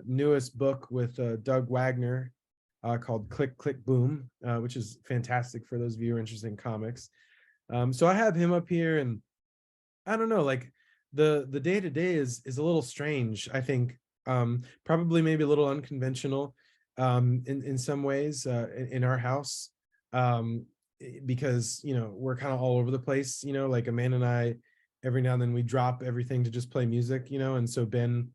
newest book with Doug Wagner called Click Click Boom, which is fantastic for those of you who are interested in comics. So I have him up here, and I don't know, like the day to day is a little strange, I think. Probably maybe a little unconventional in some ways in our house. Because we're kind of all over the place, like Amanda and I, every now and then we drop everything to just play music, and so Ben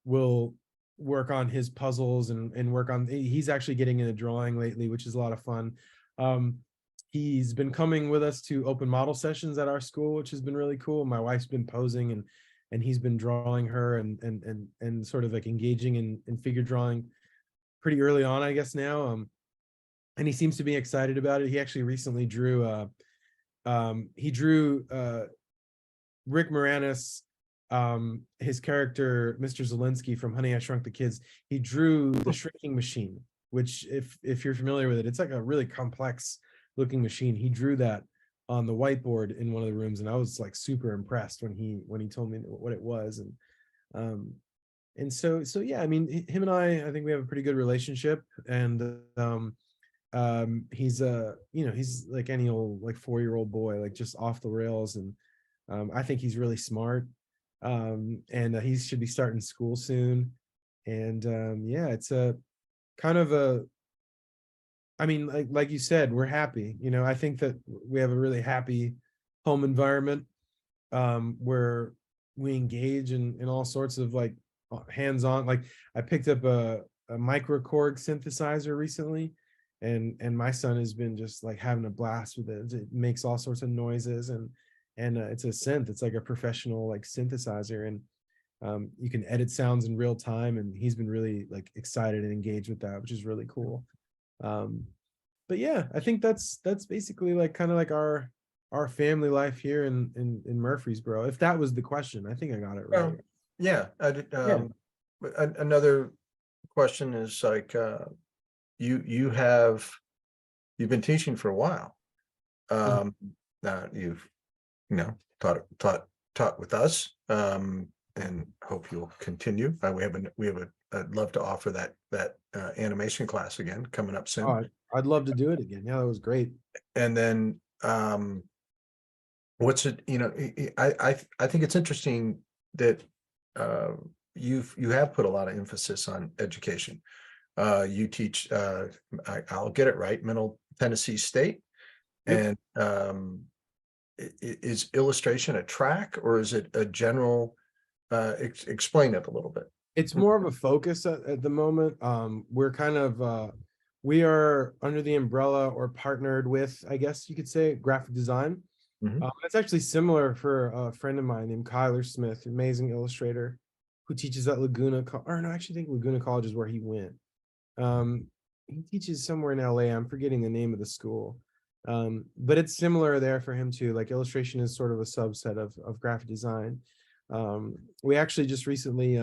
will work on his puzzles and work on, he's actually getting into drawing lately, which is a lot of fun. um he's been coming with us to open model sessions at our school, which has been really cool. My wife's been posing, and he's been drawing her and sort of like engaging in figure drawing pretty early on, I guess now. And he seems to be excited about it. He actually recently drew Rick Moranis, his character, Mr. Zelensky from Honey, I Shrunk the Kids. He drew the shrinking machine, which if you're familiar with it, it's like a really complex looking machine. He drew that on the whiteboard in one of the rooms, and I was like super impressed when he told me what it was. And yeah, I mean, him and I think we have a pretty good relationship. And he's he's like any old like 4-year-old boy, like just off the rails. And I think he's really smart. And he should be starting school soon. And yeah, it's a kind of a, I mean, like you said, we're happy. I think that we have a really happy home environment, where we engage in all sorts of like hands-on. Like I picked up a microKORG synthesizer recently, and my son has been just like having a blast with it. It makes all sorts of noises, and it's a synth. It's like a professional like synthesizer, and you can edit sounds in real time. And he's been really like excited and engaged with that, which is really cool. But yeah, I think that's basically like kind of like our family life here in Murfreesboro. If that was the question, I think I got it right. Yeah, I did. Yeah. Another question is like, you've been teaching for a while. You've taught with us, and hope you'll continue. I'd love to offer that animation class again coming up soon. Oh, I'd love to do it again. Yeah, that was great. And then what's it, I think it's interesting that you have put a lot of emphasis on education. You teach, I'll get it right, Middle Tennessee State. Yep. And is illustration a track, or is it a general, explain it a little bit. It's more of a focus at the moment. We're kind of we are under the umbrella or partnered with, I guess you could say, graphic design. It's actually similar for a friend of mine named Kyler Smith, amazing illustrator, who teaches at Laguna, or no, I actually think Laguna College is where he went. He teaches somewhere in LA. I'm forgetting the name of the school. But it's similar there for him too. Like illustration is sort of a subset of graphic design. We actually just recently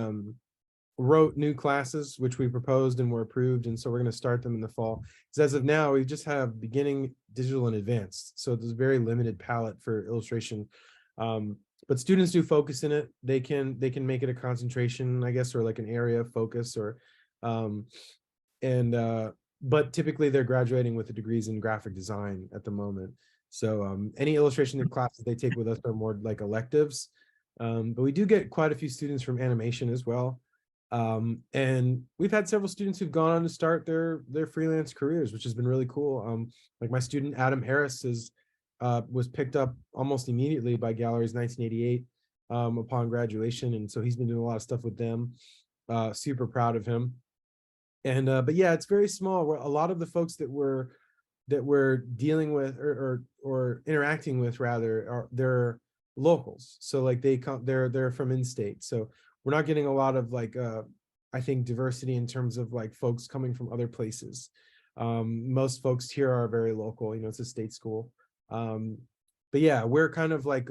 wrote new classes, which we proposed and were approved. And so we're going to start them in the fall. Because as of now, we just have beginning, digital, and advanced. So there's a very limited palette for illustration. But students do focus in it. They can make it a concentration, I guess, or like an area of focus, or but typically they're graduating with the degrees in graphic design at the moment. So any illustration classes they take with us are more like electives. But we do get quite a few students from animation as well. And we've had several students who've gone on to start their freelance careers, which has been really cool. Like my student Adam Harris was picked up almost immediately by Galleries 1988 upon graduation, and so he's been doing a lot of stuff with them. Super proud of him. And but yeah, it's very small. A lot of the folks that we're dealing with or interacting with, rather, they're locals. So like they're from in-state. So we're not getting a lot of like I think diversity in terms of like folks coming from other places. Most folks here are very local. It's a state school. But yeah, we're kind of like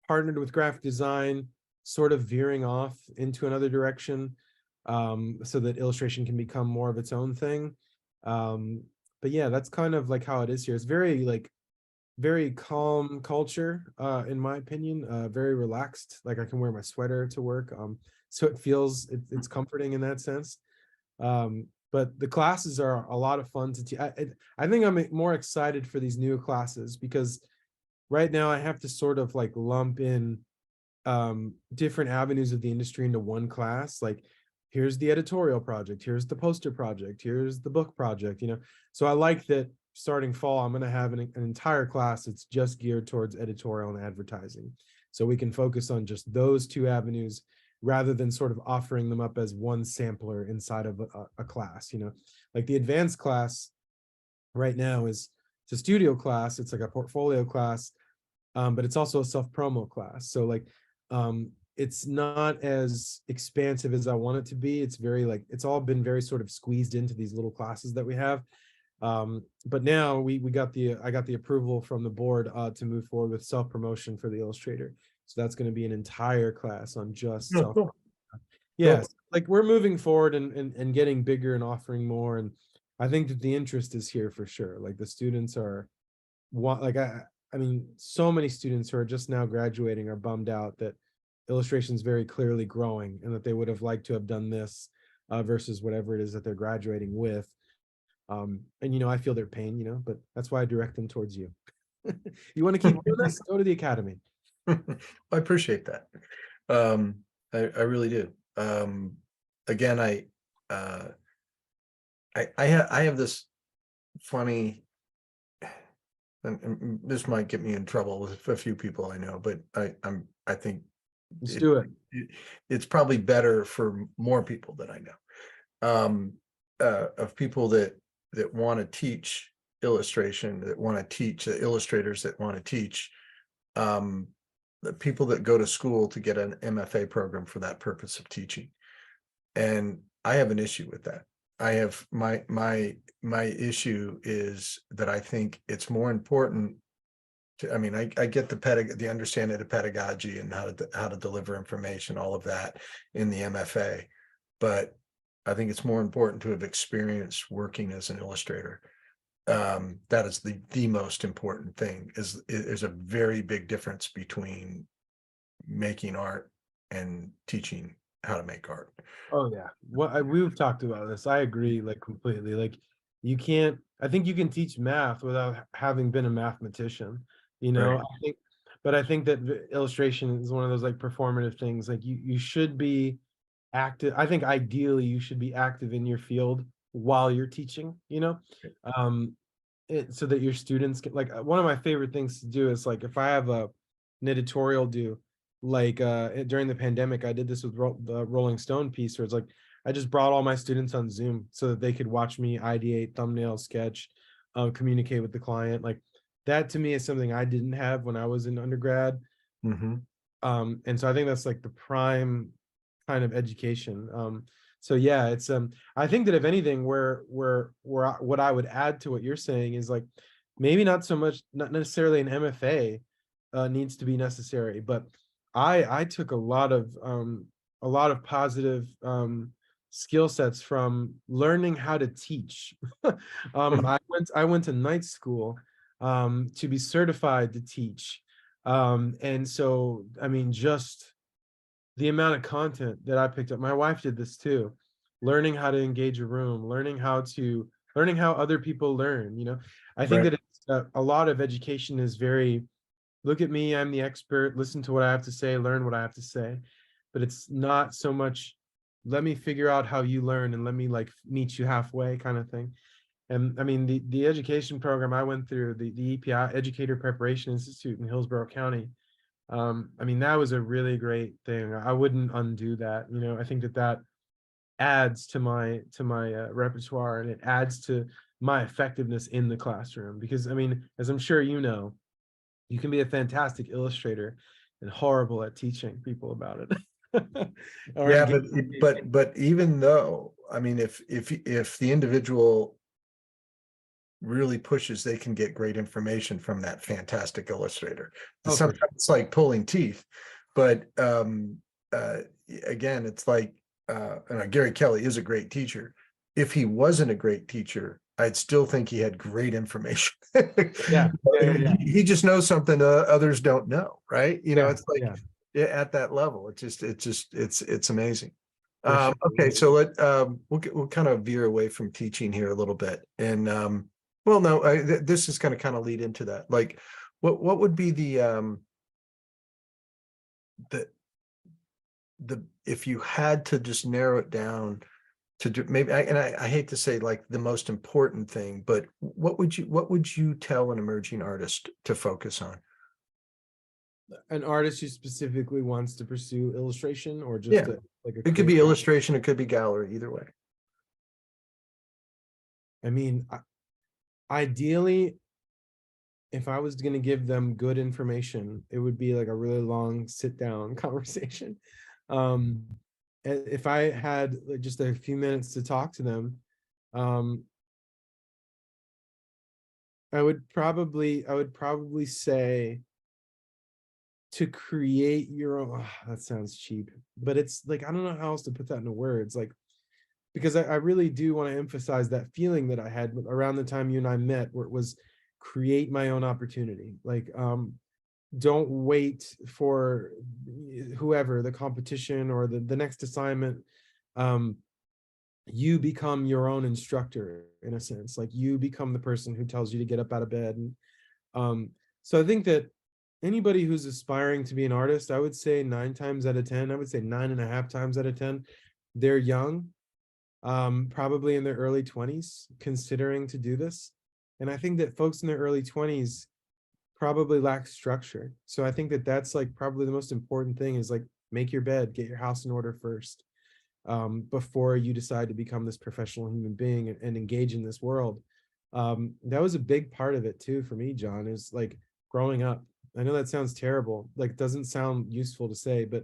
partnered with graphic design, sort of veering off into another direction, so that illustration can become more of its own thing. But yeah, that's kind of like how it is here. It's very calm culture, in my opinion, very relaxed. Like I can wear my sweater to work. So it feels it's comforting in that sense. but the classes are a lot of fun to teach. I think I'm more excited for these new classes because right now I have to sort of like lump in different avenues of the industry into one class. Like, here's the editorial project, here's the poster project, here's the book project, you know. So I like that starting fall, I'm going to have an entire class that's just geared towards editorial and advertising. So we can focus on just those two avenues rather than sort of offering them up as one sampler inside of a class, you know. Like the advanced class right now is it's a studio class, it's like a portfolio class, but it's also a self-promo class. So like it's not as expansive as I want it to be. It's very like, it's all been very sort of squeezed into these little classes that we have. But now I got the approval from the board to move forward with self-promotion for the Illustrator. So that's going to be an entire class on just Oh, cool. yes, like we're moving forward and getting bigger and offering more. And I think that the interest is here for sure. Like the students are like, I mean, so many students who are just now graduating are bummed out that illustration is very clearly growing and that they would have liked to have done this versus whatever it is that they're graduating with. And, you know, I feel their pain, you know, but that's why I direct them towards you. You want to keep doing this? Go to the academy. I appreciate that. I really do. Again, I have this funny, and this might get me in trouble with a few people I know, but I think Let's do it. it's probably better for more people that I know, of people that want to teach illustration, that want to teach, illustrators that want to teach, the people that go to school to get an MFA program for that purpose of teaching. And I have an issue with that. I have my issue is that I think it's more important to, I mean, I get the understanding of pedagogy and how to deliver information, all of that in the MFA, but I think it's more important to have experience working as an illustrator. That is the most important thing. There's a very big difference between making art and teaching how to make art. Oh yeah, we've talked about this. I agree, like completely. Like you can't. I think you can teach math without having been a mathematician. You know, Right. I think that illustration is one of those like performative things. Like you should be active. I think ideally you should be active in your field while you're teaching. You know, um, so that your students get like one of my favorite things to do is like if I have an editorial due, like during the pandemic, I did this with the Rolling Stone piece where it's like I just brought all my students on Zoom so that they could watch me ideate, thumbnail, sketch, communicate with the client. Like that to me is something I didn't have when I was in undergrad. Mm-hmm. And so I think that's like the prime kind of education. So yeah, it's I think that if anything, where what I would add to what you're saying is like maybe not so much, not necessarily an MFA needs to be necessary, but I took a lot of positive skill sets from learning how to teach. I went to night school to be certified to teach. And so I mean just the amount of content that I picked up. My wife did this too, learning how to engage a room, learning how other people learn, you know. I think Right. that it's, a lot of education is very, look at me, I'm the expert, listen to what I have to say, learn what I have to say. But it's not so much, let me figure out how you learn and let me like meet you halfway kind of thing. And I mean, the education program I went through, the EPI Educator Preparation Institute in Hillsborough County, I mean, that was a really great thing. I wouldn't undo that. You know, I think that adds to my repertoire, and it adds to my effectiveness in the classroom. Because I mean, as I'm sure you know, you can be a fantastic illustrator and horrible at teaching people about it. Or Yeah, engaging. but even though, I mean, if the individual really pushes, they can get great information from that fantastic illustrator. Oh, for Sometimes sure. it's like pulling teeth, but again, it's like Gary Kelly is a great teacher. If he wasn't a great teacher, I'd still think he had great information. Yeah, yeah. He just knows something others don't know, right? You know, Yeah, it's like yeah. at that level, it's amazing. For sure. Okay, so we'll kind of veer away from teaching here a little bit, and well, no, this is going to kind of lead into that. Like, what would be the if you had to just narrow it down to do, maybe, I hate to say like the most important thing, but what would you tell an emerging artist to focus on? An artist who specifically wants to pursue illustration, or just Yeah, like a it could be creative. illustration, it could be gallery, either way. I mean, ideally, if I was going to give them good information, it would be like a really long sit down conversation. If I had like just a few minutes to talk to them, um, I would probably say to create your own. That sounds cheap, but it's like, I don't know how else to put that into words. Like, because I really do want to emphasize that feeling that I had around the time you and I met, where it was create my own opportunity. Like, don't wait for whoever, the competition or the next assignment. Um, you become your own instructor in a sense. Like, you become the person who tells you to get up out of bed. And so I think that anybody who's aspiring to be an artist, I would say 9 times out of 10, I would say 9.5 times out of 10, they're young, probably in their early 20s, considering to do this. And I think that folks in their early 20s probably lack structure. So I think that that's like probably the most important thing, is like, make your bed, get your house in order first, before you decide to become this professional human being and engage in this world. That was a big part of it too for me, John, is like growing up. I know that sounds terrible, like doesn't sound useful to say, but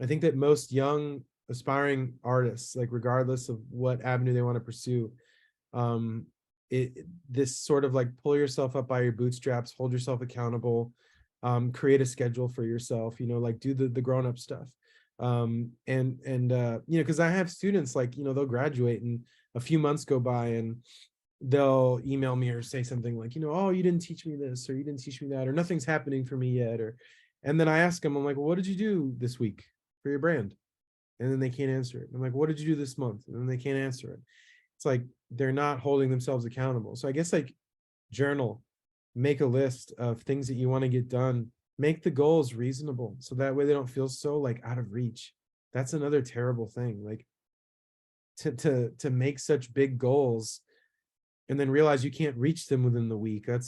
I think that most young aspiring artists, like regardless of what avenue they want to pursue, um, this sort of like pull yourself up by your bootstraps, hold yourself accountable, create a schedule for yourself, like do the grown-up stuff. Because I have students, like, they'll graduate and a few months go by and they'll email me or say something like, oh, you didn't teach me this, or you didn't teach me that, or nothing's happening for me yet. And then I ask them, I'm like, well, what did you do this week for your brand? And then they can't answer it. I'm like, what did you do this month? And then they can't answer it. It's like they're not holding themselves accountable. So I guess, like, journal, make a list of things that you want to get done, make the goals reasonable, so that way they don't feel so like out of reach. That's another terrible thing, like to make such big goals and then realize you can't reach them within the week. It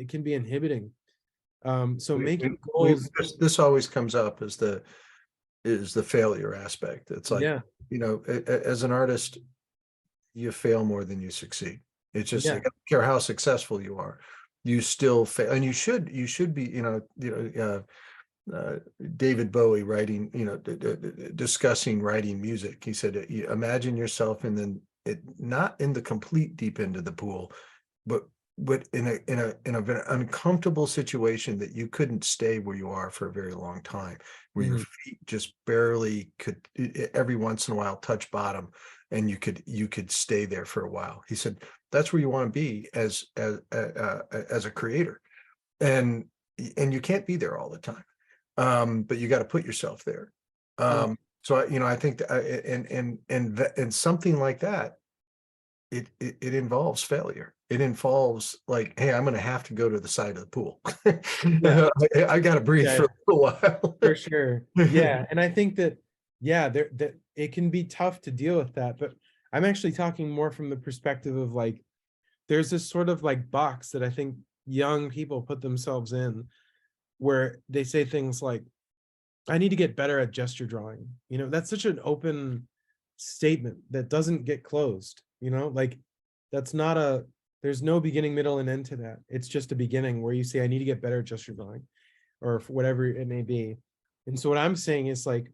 can be inhibiting. So making goals. This always comes up as the failure aspect. It's like, Yeah, as an artist, you fail more than you succeed. It's just, yeah, I don't care how successful you are, you still fail, and you should be, David Bowie writing, discussing writing music. He said, imagine yourself not in the complete deep end of the pool, but in an uncomfortable situation that you couldn't stay where you are for a very long time, where your feet just barely could every once in a while touch bottom, and you could stay there for a while. He said that's where you want to be as a creator, and you can't be there all the time, but you got to put yourself there. So I think that, and something like that, it involves failure. It involves like, hey, I'm going to have to go to the side of the pool. yeah, I got to breathe yeah, for a little while. for sure. Yeah, and I think that, yeah, that it can be tough to deal with that, but I'm actually talking more from the perspective of, like, there's this sort of like box that I think young people put themselves in, where they say things like, I need to get better at gesture drawing. That's such an open statement that doesn't get closed, like, that's not there's no beginning, middle, and end to that. It's just a beginning where you say, I need to get better at gesture drawing, or whatever it may be. And so what I'm saying is, like,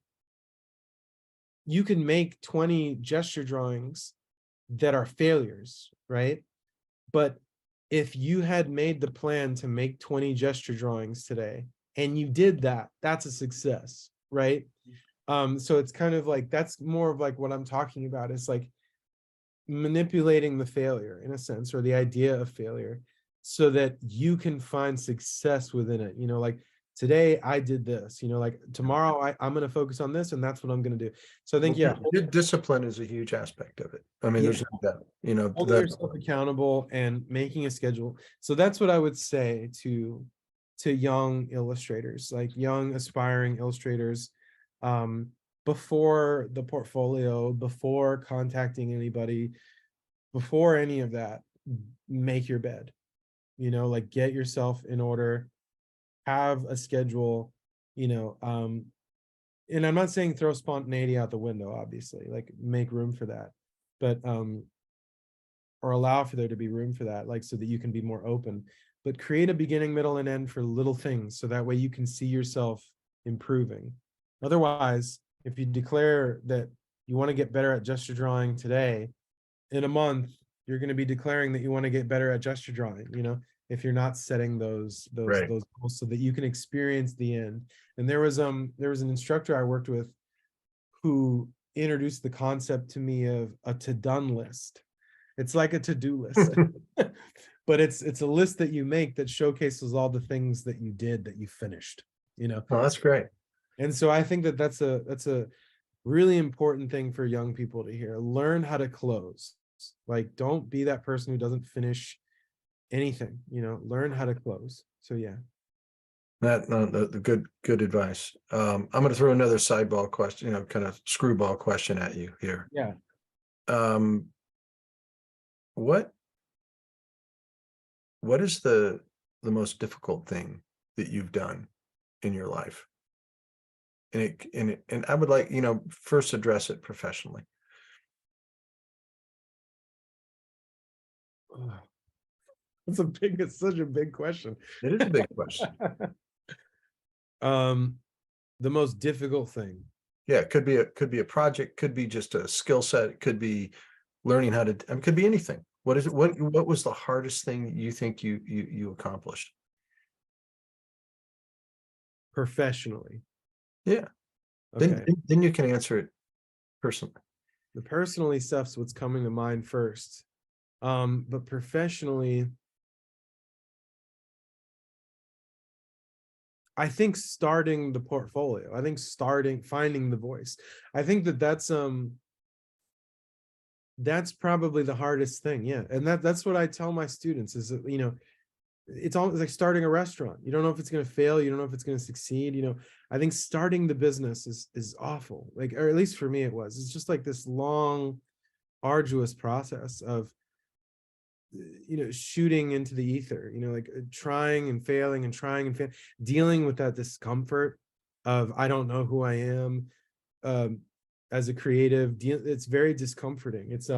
you can make 20 gesture drawings that are failures, right? But if you had made the plan to make 20 gesture drawings today and you did that, that's a success, right? So it's kind of like, that's more of like what I'm talking about, is like manipulating the failure in a sense, or the idea of failure, so that you can find success within it. Like, today I did this, like tomorrow I'm going to focus on this, and that's what I'm going to do. So I think, yeah, Discipline is a huge aspect of it. I mean, yeah, there's no doubt, holding that. yourself accountable and making a schedule. So that's what I would say to young illustrators, like young aspiring illustrators, before the portfolio, before contacting anybody, before any of that, make your bed, like get yourself in order, have a schedule, and I'm not saying throw spontaneity out the window, obviously, like make room for that, but or allow for there to be room for that, like so that you can be more open, but create a beginning, middle, and end for little things, so that way you can see yourself improving. Otherwise, if you declare that you want to get better at gesture drawing today, in a month you're going to be declaring that you want to get better at gesture drawing, if you're not setting those Right. goals so that you can experience the end. And there was an instructor I worked with who introduced the concept to me of a to-done list. It's like a to-do list, but it's a list that you make that showcases all the things that you did, that you finished, Oh, that's great. And so I think that that's a really important thing for young people to hear. Learn how to close. Like, don't be that person who doesn't finish anything, learn how to close. So yeah. The good advice. I'm going to throw another sideball question, kind of screwball question at you here. Yeah. What is the most difficult thing that you've done in your life? And I would like, first address it professionally. It's such a big question. It is a big question. The most difficult thing. Yeah, it could be a project, could be just a skill set, it could be learning how to, it could be anything. What is it? What was the hardest thing you think you accomplished? Professionally. Yeah. Okay. Then you can answer it personally. The personally stuff's what's coming to mind first. But professionally, I think starting the portfolio, I think finding the voice. I think that's probably the hardest thing. Yeah. And that's what I tell my students is that, it's almost like starting a restaurant. You don't know if it's going to fail. You don't know if it's going to succeed. I think starting the business is awful. Like, or at least for me, it was. It's just like this long, arduous process of, shooting into the ether, like trying and failing and trying and failing, dealing with that discomfort of, I don't know who I am. As a creative, it's very discomforting. It's,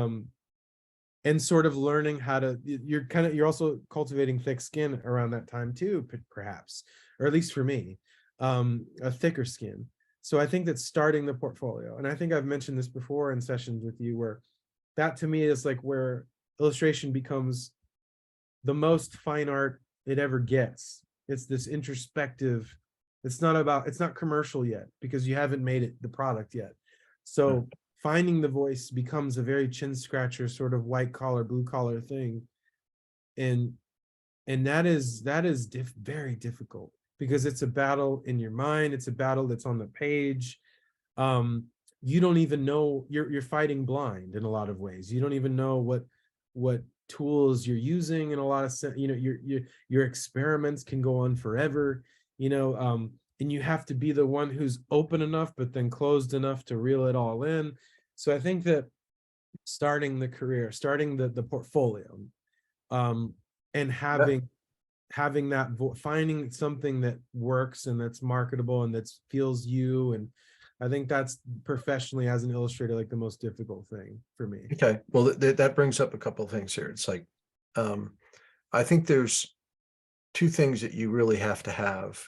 and sort of learning how to, you're also cultivating thick skin around that time too, perhaps, or at least for me, a thicker skin. So I think that starting the portfolio, and I think I've mentioned this before in sessions with you, where that to me is like where illustration becomes the most fine art it ever gets. It's this introspective, it's not commercial yet because you haven't made it the product yet. So finding the voice becomes a very chin scratcher, sort of white collar, blue collar thing. And that is very difficult because it's a battle in your mind. It's a battle that's on the page. You don't even know, you're fighting blind in a lot of ways. You don't even know what tools you're using in a lot of sense. Your experiments can go on forever, and you have to be the one who's open enough, but then closed enough to reel it all in. So I think that starting the career, starting the portfolio, and having that, finding something that works and that's marketable and that feels you. And I think that's professionally as an illustrator, like the most difficult thing for me. Okay. Well, that brings up a couple of things here. It's like, I think there's two things that you really have to have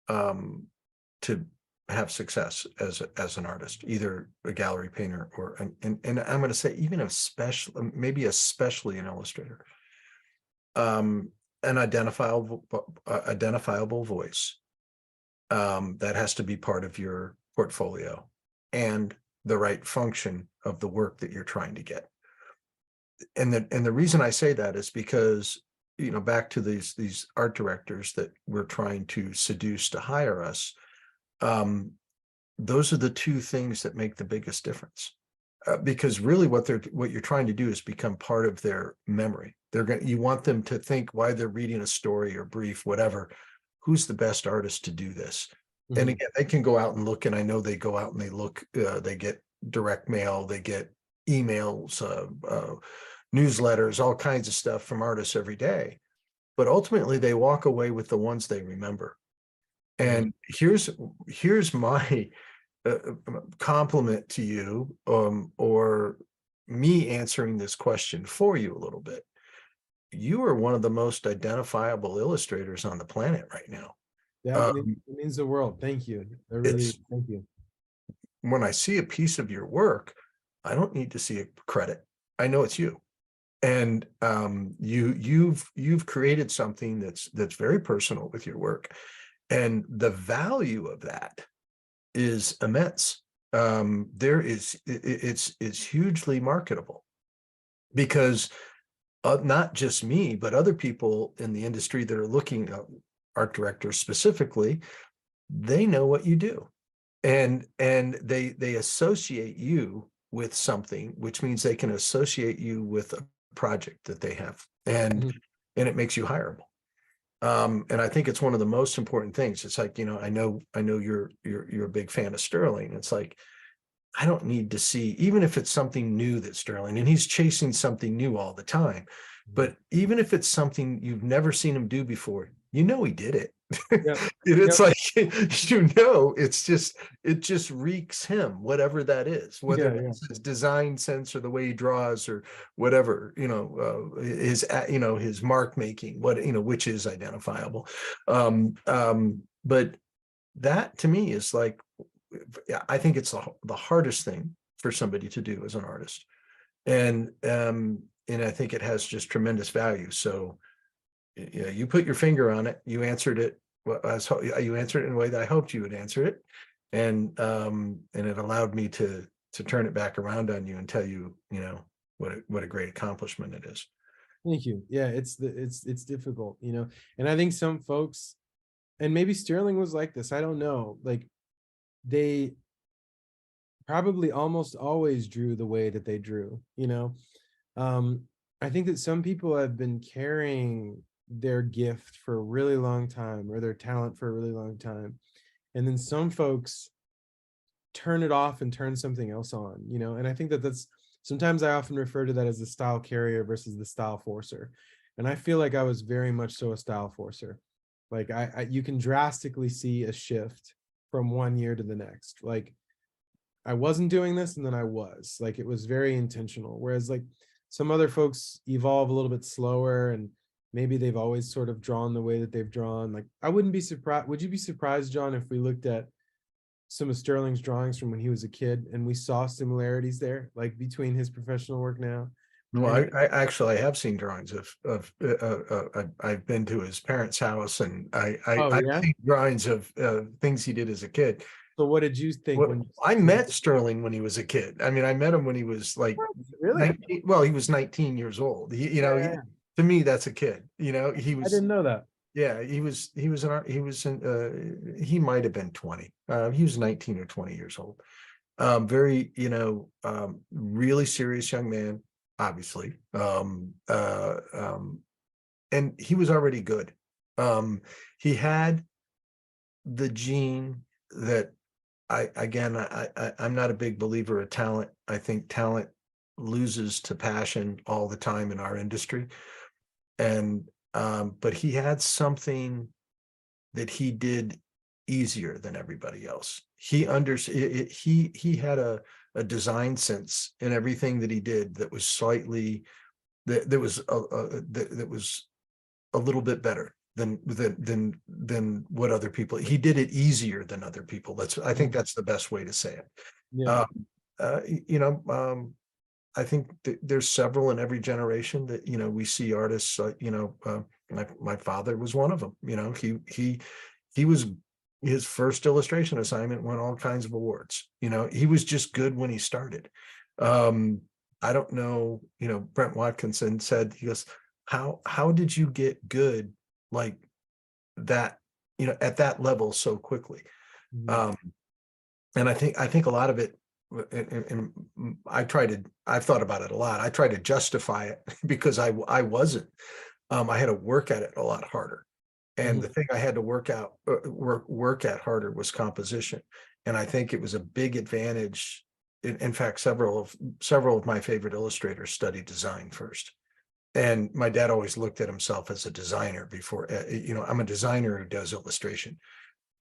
to have success as an artist, either a gallery painter or and I'm going to say even maybe especially an illustrator. An identifiable voice that has to be part of your portfolio, and the right function of the work that you're trying to get. And the reason I say that is because back to these art directors that we're trying to seduce to hire us. Those are the two things that make the biggest difference. Because really what you're trying to do is become part of their memory. You want them to think why they're reading a story or brief, whatever, who's the best artist to do this? And Mhm. again, they can go out and look, and I know they go out and they look, they get direct mail, they get emails, newsletters, all kinds of stuff from artists every day. But ultimately they walk away with the ones they remember. Right. And here's my compliment to you, or me answering this question for you a little bit. You are one of the most identifiable illustrators on the planet right now. That Um, it means the world. Thank you. I really it's thank you. when I see a piece of your work, I don't need to see a credit. I know it's you. And you've created something that's very personal with your work. And the value of that is immense. It's hugely marketable, because not just me, but other people in the industry that are looking at art directors specifically, they know what you do, and they associate you with something, which means they can associate you with a project that they have, and Mhm. it makes you hireable. And I think it's one of the most important things. It's like, I know you're a big fan of Sterling. It's like, I don't need to see, even if it's something new that Sterling, and he's chasing something new all the time, but even if it's something you've never seen him do before, he did it. Yep. It's Yep. like, it just reeks him, whatever that is, whether Yeah, yeah. it's his design sense or the way he draws or whatever, his mark making, which is identifiable. But that to me is like, I think it's the hardest thing for somebody to do as an artist. And I think it has just tremendous value. So you put your finger on it, you answered it. You answered it in a way that I hoped you would answer it. And it allowed me to turn it back around on you and tell you, what a great accomplishment it is. Thank you. Yeah, it's difficult, and I think some folks, and maybe Sterling was like this, I don't know, like they probably almost always drew the way that they drew. um I think that some people have been carrying their gift for a really long time, or their talent for a really long time, and then some folks turn it off and turn something else on. And I think that that's, sometimes I often refer to that as the style carrier versus the style forcer, and I feel like I was very much so a style forcer. Like you can drastically see a shift from one year to the next. Like I wasn't doing this, and then I was, like, it was very intentional. Whereas like some other folks evolve a little bit slower, and maybe they've always sort of drawn the way that they've drawn. Like I wouldn't be surprised. Would you be surprised, John, if we looked at some of Sterling's drawings from when he was a kid and we saw similarities there, like between his professional work now? Well, And I actually have seen drawings I've been to his parents' house, and oh I've yeah. seen drawings of things he did as a kid. So what did you think What when I you met Sterling when he was a kid. I mean, I met him when he was like what? Really? 19. Well, he was 19 years old. Yeah, To me, that's a kid. He I was, didn't know that. yeah, he might have been 20. He was 19 or 20 years old. Very, really serious young man, obviously. And he was already good. He had the gene that I'm not a big believer of talent. I think talent loses to passion all the time in our industry. And but he had something that he did easier than everybody else. He had a design sense in everything that he did that was slightly that was a little bit better than what other people. He did it easier than other people. I think Mhm. that's the best way to say it. Yeah. Um, uh, you know, um, I think there's several in every generation that we see artists. My father was one of them. He was, his first illustration assignment won all kinds of awards. He was just good when he started. I don't know. Brent Watkinson said, he goes, how did you get good like that, at that level so quickly? Mhm. Um, and I think a lot of it, and I've thought about it a lot. I try to justify it because I wasn't. I had to work at it a lot harder. And Mhm. the thing I had to work at harder was composition. And I think it was a big advantage. In fact, several of my favorite illustrators studied design first. And my dad always looked at himself as a designer before, I'm a designer who does illustration.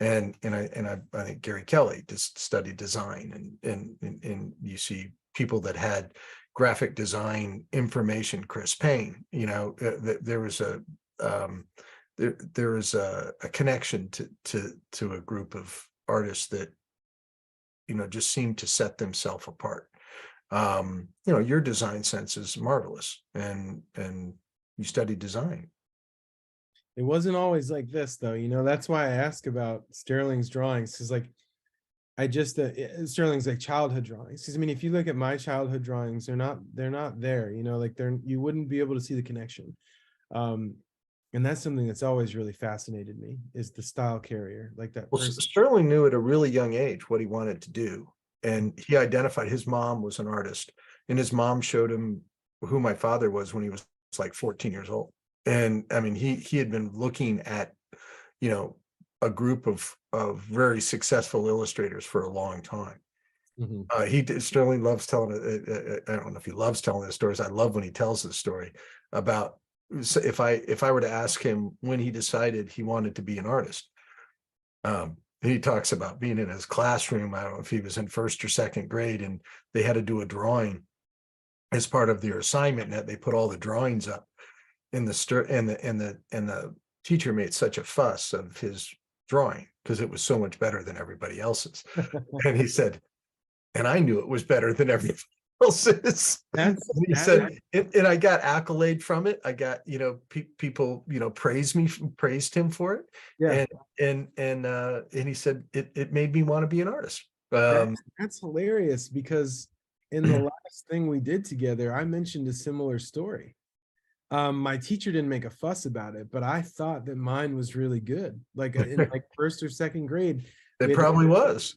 And I think Gary Kelly just studied design, and you see people that had graphic design information. Chris Payne, there was um, there was a connection to a group of artists that just seemed to set themselves apart. Your design sense is marvelous, and you studied design. It wasn't always like this though, that's why I ask about Sterling's drawings, because like I just Sterling's like childhood drawings. Because I mean, if you look at my childhood drawings, they're not there, like you wouldn't be able to see the connection. Um, and that's something that's always really fascinated me, is the style carrier, like that Well, person. Sterling knew at a really young age what he wanted to do. And he identified his mom was an artist, and his mom showed him who my father was when he was like 14 years old. And I mean, he had been looking at, you know, a group of very successful illustrators for a long time. Mhm. Sterling loves telling it. I don't know if he loves telling the stories. I love when he tells the story about, if I were to ask him when he decided he wanted to be an artist. He talks about being in his classroom. I don't know if he was in first or second grade, and they had to do a drawing as part of their assignment, and that they put all the drawings up in the and the teacher made such a fuss of his drawing because it was so much better than everybody else's. And he said, and I knew it was better than everything else's. That's And he that is, said, and I got accolade from it. I got, people, praised him for it. yeah, And he said it made me want to be an artist. that's hilarious, because in the last thing we did together, I mentioned a similar story. My teacher didn't make a fuss about it, but I thought that mine was really good. Like in like first or second grade, we It had to probably was.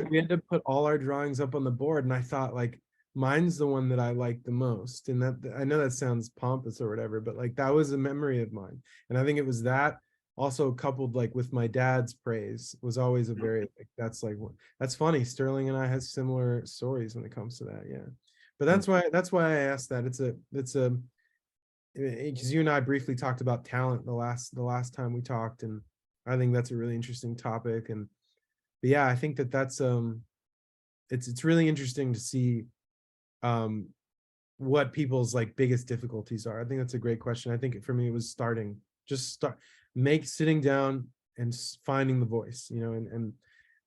we had to put all our drawings up on the board, and I thought like mine's the one that I like the most. And that, I know that sounds pompous or whatever, but like that was a memory of mine. And I think it was that, also coupled like with my dad's praise, was always a very like, that's funny. Sterling and I have similar stories when it comes to that. Yeah. But that's why I asked that. It's a because you and I briefly talked about talent the last time we talked, and I think that's a really interesting topic. And but yeah, I think that's it's really interesting to see um what people's like biggest difficulties are. I think that's a great question. I think for me it was sitting down and finding the voice, and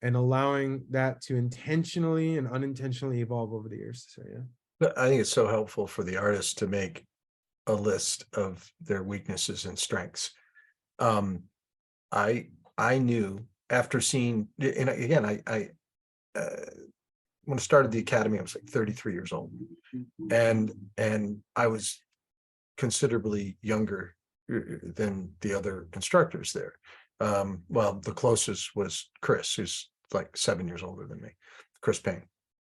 allowing that to intentionally and unintentionally evolve over the years. So yeah. But I think it's so helpful for the artist to make a list of their weaknesses and strengths. Um, I I knew after seeing, and again, when I started the academy, I was like 33 years old, and I was considerably younger than the other instructors there. Well, the closest was Chris, who's like 7 years older than me, Chris Payne,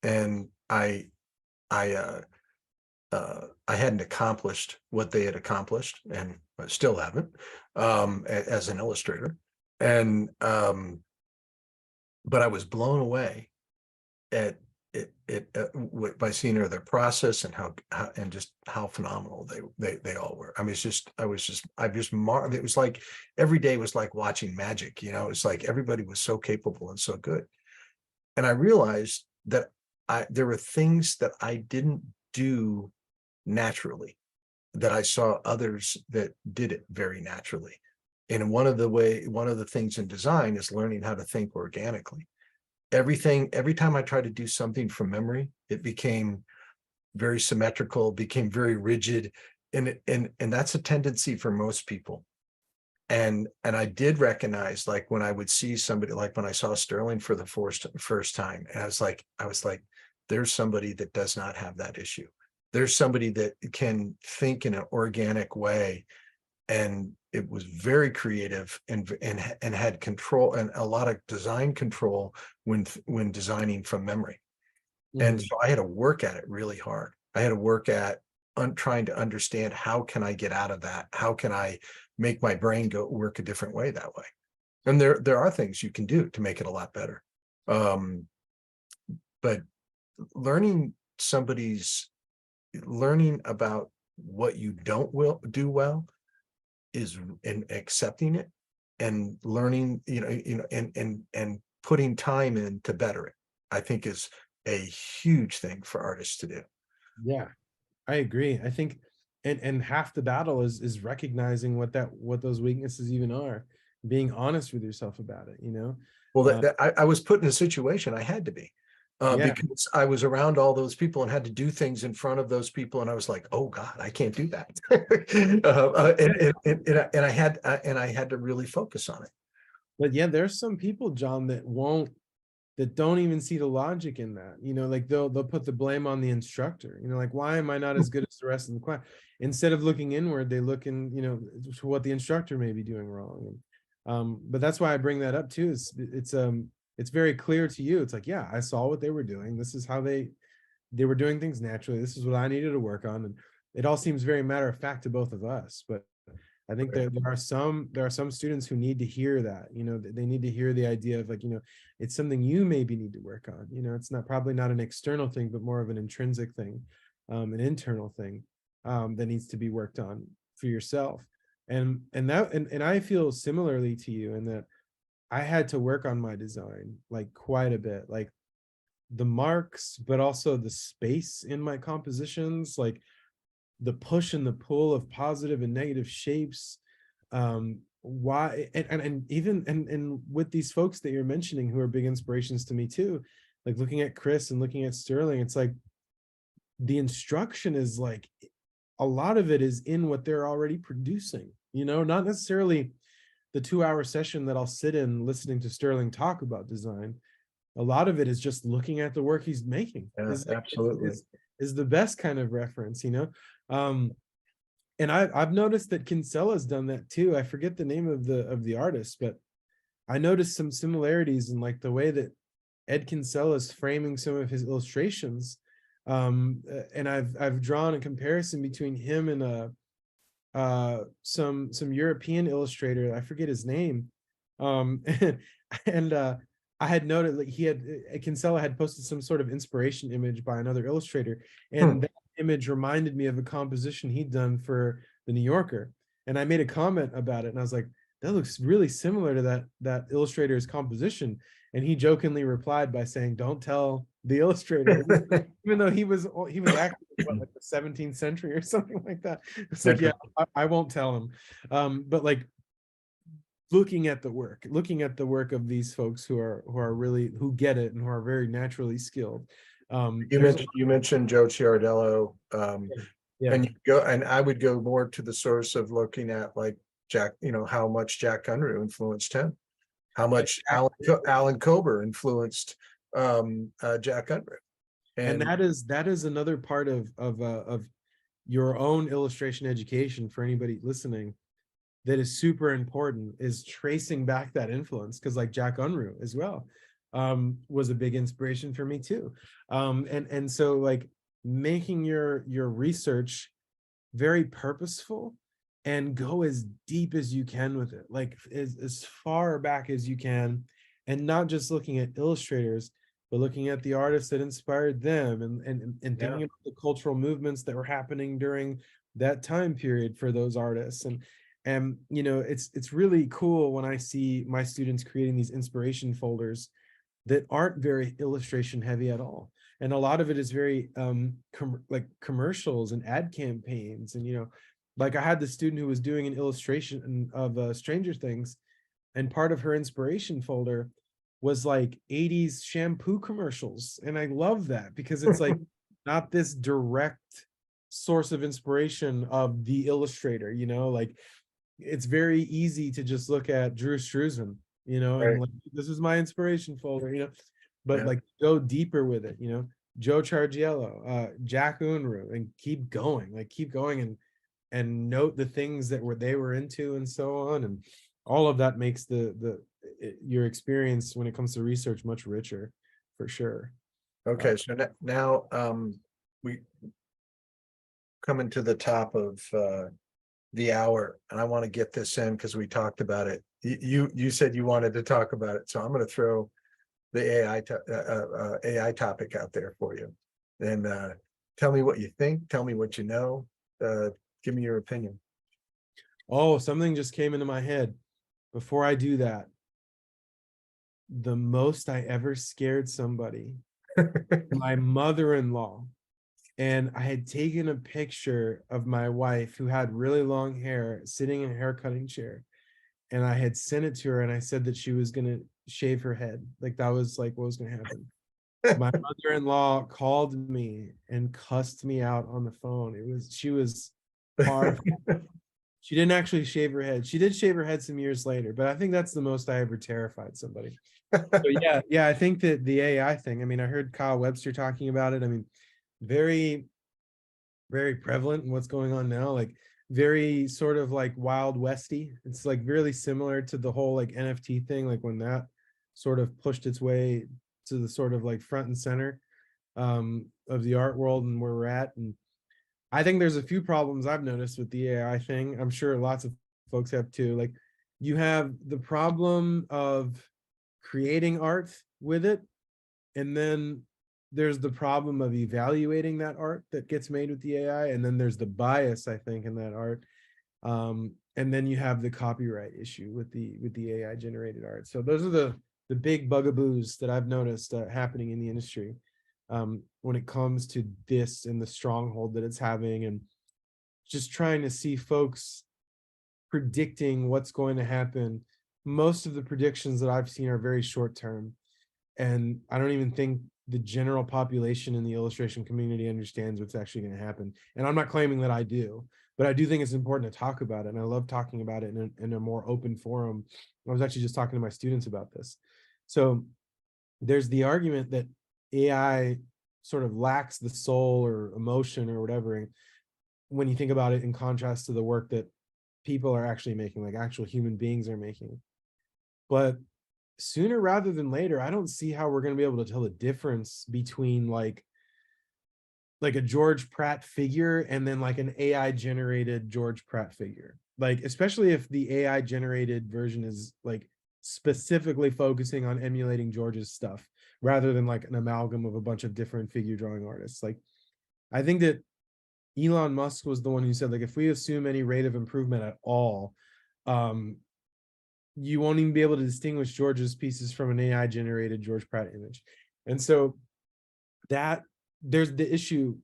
and I I hadn't accomplished what they had accomplished, and I still haven't, as an illustrator. And but I was blown away at by seeing their process, and and just how phenomenal they all were. I mean, it was like every day was like watching magic. It's like everybody was so capable and so good. And I realized that there were things that I didn't do naturally, that I saw others that did it very naturally. And one of the things in design is learning how to think organically. Every time I tried to do something from memory, it became very symmetrical, became very rigid. And that's a tendency for most people. And I did recognize, like when I would see somebody, like when I saw Sterling for the first time, and I was like, there's somebody that does not have that issue. there's somebody that can think in an organic way, and it was very creative and had control and a lot of design control when designing from memory. And so I had to work at it really hard. I had to work at trying to understand, how can I get out of that? How can I make my brain go work a different way that way? And there are things you can do to make it a lot better. But learning about what you don't do well is, and accepting it, and learning, and putting time in to better it, I think is a huge thing for artists to do. Yeah, I agree. I think, and half the battle is recognizing what those weaknesses even are, being honest with yourself about it, you know? Well, I was put in a situation I had to be, Yeah. because I was around all those people and had to do things in front of those people, and I was like, oh God, I can't do that. And I had to really focus on it. But yeah, there's some people, John, that don't even see the logic in that. You know, like they'll put the blame on the instructor. You know, like, why am I not as good as the rest of the class? Instead of looking inward, they look in, you know, to what the instructor may be doing wrong. And, but that's why I bring that up too. It's very clear to you. It's like, yeah, I saw what they were doing. This is how they were doing things naturally. This is what I needed to work on. And it all seems very matter of fact to both of us. But I think there are some students who need to hear that, you know, they need to hear the idea of, like, you know, it's something you maybe need to work on. You know, it's probably not an external thing, but more of an intrinsic thing, an internal thing, that needs to be worked on for yourself. And I feel similarly to you in that I had to work on my design like quite a bit, like the marks, but also the space in my compositions, like the push and the pull of positive and negative shapes. Why and even and with these folks that you're mentioning who are big inspirations to me too, like looking at Chris and looking at Sterling, it's like the instruction is like, a lot of it is in what they're already producing, you know, not necessarily the 2-hour session that I'll sit in listening to Sterling talk about design. A lot of it is just looking at the work he's making. Yeah, absolutely. Is the best kind of reference, you know. And I've noticed that Kinsella's done that too. I forget the name of the artist, but I noticed some similarities in like the way that Ed Kinsella's framing some of his illustrations. And I've drawn a comparison between him and some European illustrator. I forget his name. And I had noted like Kinsella had posted some sort of inspiration image by another illustrator, and that image reminded me of a composition he'd done for the New Yorker. And I made a comment about it, and I was like, that looks really similar to that illustrator's composition. And he jokingly replied by saying, don't tell the illustrator, even though he was active in like the 17th century or something like that. It's like, yeah, I won't tell him. But like looking at the work of these folks who are really, who get it and who are very naturally skilled. You mentioned Joe Ciardello, yeah. and I would go more to the source of looking at like Jack, you know, how much Jack Unruh influenced him, how much Alan Kober influenced Jack Unruh. And that is another part of your own illustration education for anybody listening that is super important, is tracing back that influence, because like Jack Unruh as well was a big inspiration for me too. And so like making your research very purposeful and go as deep as you can with it, like as far back as you can, and not just looking at illustrators, but looking at the artists that inspired them, and thinking about the cultural movements that were happening during that time period for those artists. And you know, it's really cool when I see my students creating these inspiration folders that aren't very illustration heavy at all. And a lot of it is very like commercials and ad campaigns. And, you know, like I had the student who was doing an illustration of Stranger Things, and part of her inspiration folder was like 80s shampoo commercials. And I love that, because it's like not this direct source of inspiration of the illustrator, you know, like it's very easy to just look at Drew Struzan, you know, and like, this is my inspiration folder, you know, but like go deeper with it, you know. Joe Chargiello, Jack Unruh, and keep going, and note the things that they were into and so on, and all of that makes your experience when it comes to research much richer, for sure. Okay, so now we coming to the top of the hour, and I want to get this in because we talked about it. You said you wanted to talk about it, so I'm going to throw the AI topic out there for you, and tell me what you think. Tell me what you know. Give me your opinion. Oh, something just came into my head. Before I do that, the most I ever scared somebody, my mother-in-law, and I had taken a picture of my wife who had really long hair sitting in a hair cutting chair, and I had sent it to her, and I said that she was gonna shave her head, like that was like what was gonna happen. My mother-in-law called me and cussed me out on the phone. She was horrified. She didn't actually shave her head. She did shave her head some years later, but I think that's the most I ever terrified somebody. So yeah, I think that the AI thing, I mean, I heard Kyle Webster talking about it. I mean, very, very prevalent in what's going on now, like very sort of like Wild Westy. It's like really similar to the whole like NFT thing, like when that sort of pushed its way to the sort of like front and center of the art world and where we're at. And I think there's a few problems I've noticed with the AI thing. I'm sure lots of folks have too. Like you have the problem of creating art with it, and then there's the problem of evaluating that art that gets made with the AI, and then there's the bias, I think, in that art. And then you have the copyright issue with the AI generated art. So those are the big bugaboos that I've noticed happening in the industry when it comes to this and the stronghold that it's having, and just trying to see folks predicting what's going to happen. Most of the predictions that I've seen are very short term, and I don't even think the general population in the illustration community understands what's actually going to happen. And I'm not claiming that I do, but I do think it's important to talk about it, and I love talking about it in a more open forum. I was actually just talking to my students about this. So there's the argument that AI sort of lacks the soul or emotion or whatever when you think about it in contrast to the work that people are actually making, like actual human beings are making. But sooner rather than later, I don't see how we're going to be able to tell the difference between like a George Pratt figure and then like an AI generated George Pratt figure. Like, especially if the AI generated version is like specifically focusing on emulating George's stuff rather than like an amalgam of a bunch of different figure drawing artists. Like, I think that Elon Musk was the one who said, like, if we assume any rate of improvement at all, you won't even be able to distinguish George's pieces from an AI generated George Pratt image. And so that there's the issue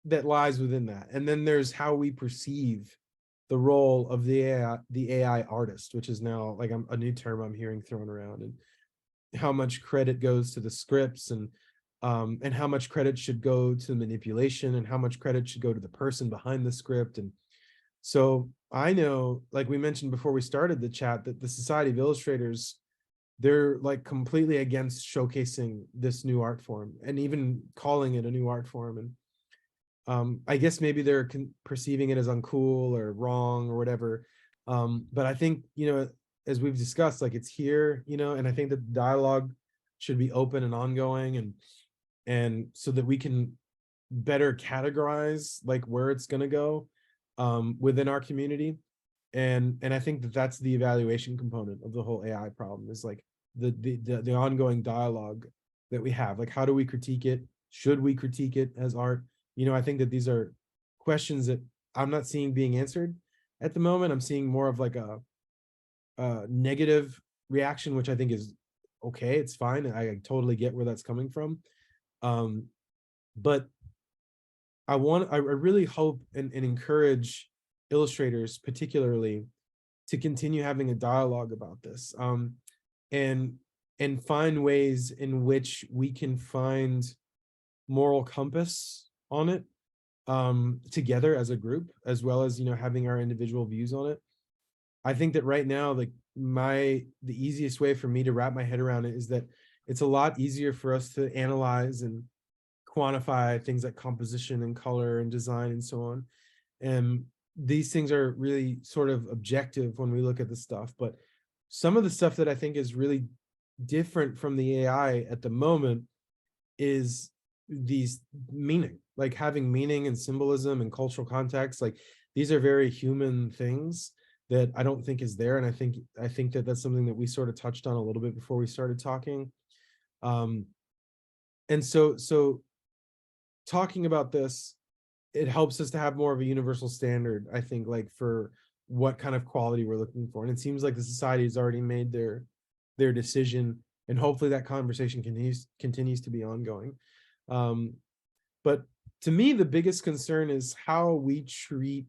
that lies within that. And then there's how we perceive the role of the AI artist, which is now like a new term I'm hearing thrown around, and how much credit goes to the scripts, and how much credit should go to manipulation, and how much credit should go to the person behind the script. And so I know, like we mentioned before we started the chat, that the Society of Illustrators, they're like completely against showcasing this new art form and even calling it a new art form. And I guess maybe they're perceiving it as uncool or wrong or whatever. But I think, as we've discussed, like it's here, and I think that the dialogue should be open and ongoing, and so that we can better categorize like where it's going to go within our community. And I think that that's the evaluation component of the whole AI problem, is like the ongoing dialogue that we have. Like, how do we critique it? Should we critique it as art? I think that these are questions that I'm not seeing being answered at the moment. I'm seeing more of like a negative reaction, which I think is okay. It's fine. I totally get where that's coming from. But I really hope and encourage illustrators particularly to continue having a dialogue about this, and find ways in which we can find moral compass on it together as a group, as well as having our individual views on it. I think that right now, like the easiest way for me to wrap my head around it is that it's a lot easier for us to analyze and quantify things like composition and color and design and so on. And these things are really sort of objective when we look at the stuff. But some of the stuff that I think is really different from the AI at the moment is these meaning, like having meaning and symbolism and cultural context. Like these are very human things that I don't think is there. And I think that that's something that we sort of touched on a little bit before we started talking. And so talking about this, it helps us to have more of a universal standard, I think, like for what kind of quality we're looking for. And it seems like the society has already made their decision, and hopefully that conversation continues to be ongoing. But to me, the biggest concern is how we treat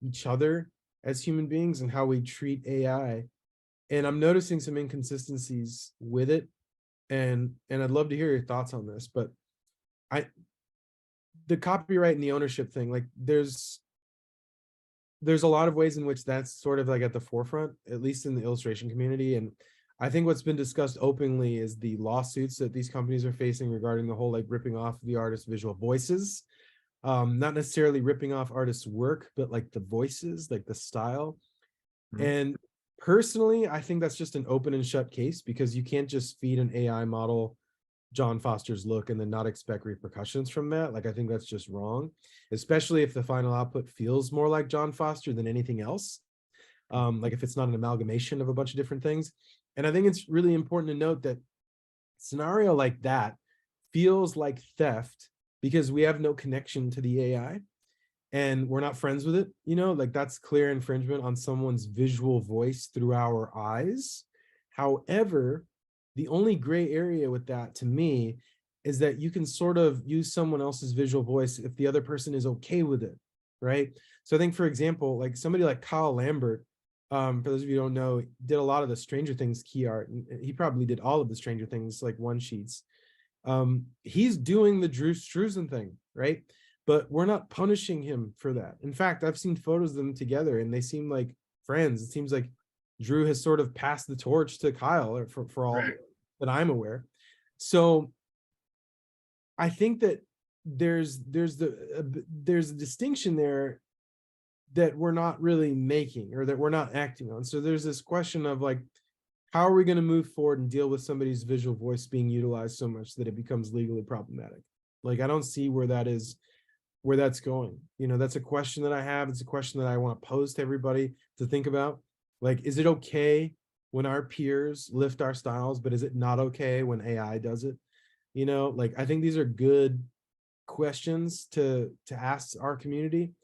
each other as human beings and how we treat AI. And I'm noticing some inconsistencies with it. And I'd love to hear your thoughts on this, but the copyright and the ownership thing, like there's a lot of ways in which that's sort of like at the forefront, at least in the illustration community. And I think what's been discussed openly is the lawsuits that these companies are facing regarding the whole like ripping off the artist's visual voices. Not necessarily ripping off artists' work, but like the voices, like the style. And personally, I think that's just an open and shut case, because you can't just feed an AI model John Foster's look and then not expect repercussions from that. Like, I think that's just wrong, especially if the final output feels more like John Foster than anything else. Like if it's not an amalgamation of a bunch of different things. And I think it's really important to note that scenario like that feels like theft because we have no connection to the AI and we're not friends with it, you know, like that's clear infringement on someone's visual voice through our eyes. However, the only gray area with that to me is that you can sort of use someone else's visual voice if the other person is okay with it, right? So I think, for example, like somebody like Kyle Lambert, for those of you who don't know, did a lot of the Stranger Things key art. And he probably did all of the Stranger Things like one sheets. He's doing the Drew Struzan thing, right? But we're not punishing him for that. In fact, I've seen photos of them together and they seem like friends. It seems like Drew has sort of passed the torch to Kyle, or for all that I'm aware. So I think that there's a distinction there that we're not really making, or that we're not acting on. So there's this question of like, how are we going to move forward and deal with somebody's visual voice being utilized so much that it becomes legally problematic? Like, I don't see where that's going. You know, that's a question that I have. It's a question that I want to pose to everybody to think about. Like, is it okay when our peers lift our styles, but is it not okay when AI does it? You know, like, I think these are good questions to ask our community.